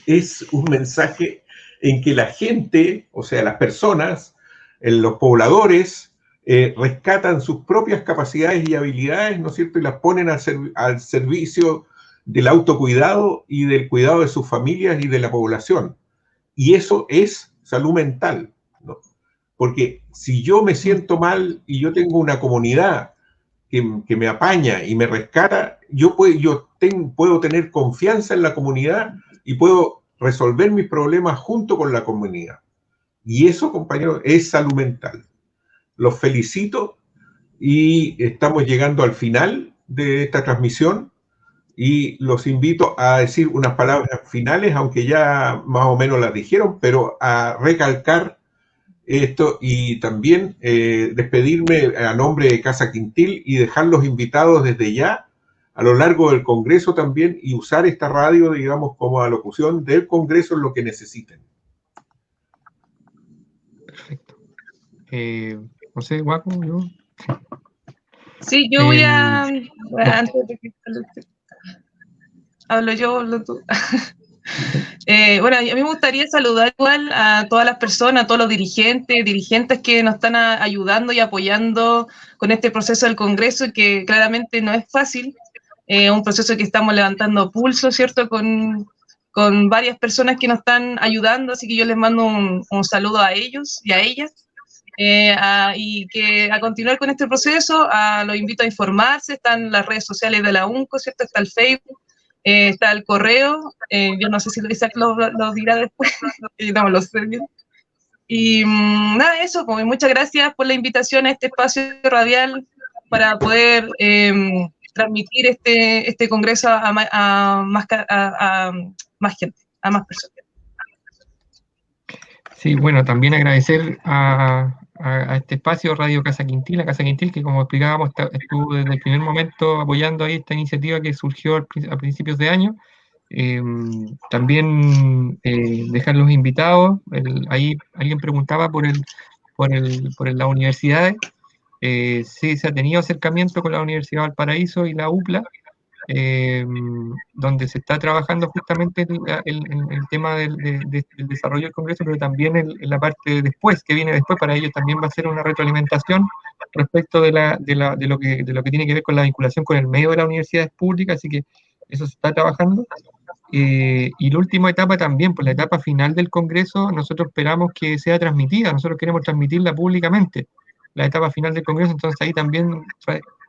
Es un mensaje en que la gente, o sea, las personas, los pobladores, rescatan sus propias capacidades y habilidades, ¿no es cierto? Y las ponen al servicio del autocuidado y del cuidado de sus familias y de la población. Y eso es salud mental, ¿no? Porque si yo me siento mal y yo tengo una comunidad que me apaña y me rescata, yo puedo tener confianza en la comunidad y puedo resolver mis problemas junto con la comunidad. Y eso, compañeros, es salud mental. Los felicito y estamos llegando al final de esta transmisión y los invito a decir unas palabras finales, aunque ya más o menos las dijeron, pero a recalcar esto y también despedirme a nombre de Casa Quintil y dejar los invitados desde ya a lo largo del Congreso también y usar esta radio, digamos, como alocución del Congreso en lo que necesiten. Perfecto. No sé, Guaco, yo. Sí, yo voy a... antes de que hablo yo, hablo tú. Bueno, a mí me gustaría saludar igual a todas las personas, a todos los dirigentes que nos están ayudando y apoyando con este proceso del Congreso, que claramente no es fácil, un proceso que estamos levantando pulso, ¿cierto?, con varias personas que nos están ayudando, así que yo les mando un saludo a ellos y a ellas. Y que a continuar con este proceso, los invito a informarse, están las redes sociales de la UNCO, ¿cierto? Está el Facebook, está el correo, yo no sé si Isaac lo dirá después, no me lo sé bien. Y nada, eso, pues, muchas gracias por la invitación a este espacio radial para poder transmitir este congreso a más gente, a más personas. Sí, bueno, también agradecer a este espacio Radio Casa Quintil, que como explicábamos estuvo desde el primer momento apoyando ahí esta iniciativa que surgió a principios de año. También dejar los invitados, ahí alguien preguntaba por las universidades. Sí, se ha tenido acercamiento con la Universidad de Valparaíso y la UPLA, donde se está trabajando justamente el tema del desarrollo del Congreso, pero también en la parte después, que viene después. Para ellos también va a ser una retroalimentación respecto de lo que tiene que ver con la vinculación con el medio de las universidades públicas, así que eso se está trabajando. Y la última etapa también, pues la etapa final del Congreso, nosotros esperamos que sea transmitida, nosotros queremos transmitirla públicamente, la etapa final del Congreso, entonces ahí también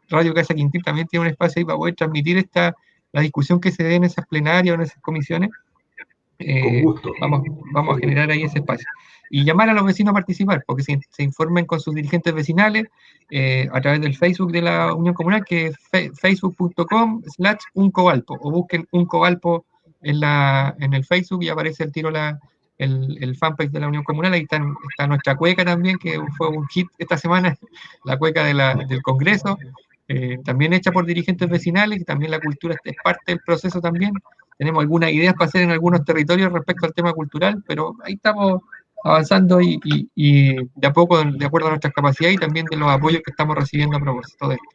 Radio Casa Quintín también tiene un espacio ahí para poder transmitir la discusión que se dé en esas plenarias o en esas comisiones. Con gusto. Vamos a generar ahí ese espacio. Y llamar a los vecinos a participar, porque se informen con sus dirigentes vecinales a través del Facebook de la Unión Comunal, que es facebook.com/uncovalpo, o busquen Uncovalpo en el Facebook y aparece el tiro el fanpage de la Unión Comunal. Ahí está nuestra cueca también, que fue un hit esta semana, la cueca del Congreso, también hecha por dirigentes vecinales, y también la cultura es parte del proceso también. Tenemos algunas ideas para hacer en algunos territorios respecto al tema cultural, pero ahí estamos avanzando y de a poco, de acuerdo a nuestras capacidades y también de los apoyos que estamos recibiendo a propósito de esto.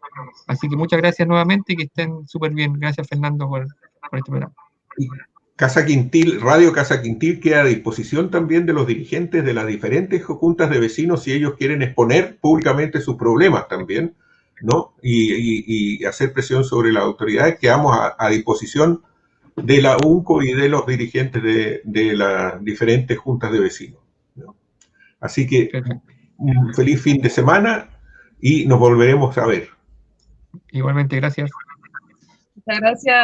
Así que muchas gracias nuevamente y que estén súper bien. Gracias, Fernando, por este programa. Casa Quintil, Radio Casa Quintil queda a disposición también de los dirigentes de las diferentes juntas de vecinos si ellos quieren exponer públicamente sus problemas también, ¿no? Y hacer presión sobre las autoridades. Quedamos a disposición de la UNCO y de los dirigentes de las diferentes juntas de vecinos, ¿no? Así que un feliz fin de semana y nos volveremos a ver. Igualmente, gracias. Muchas gracias.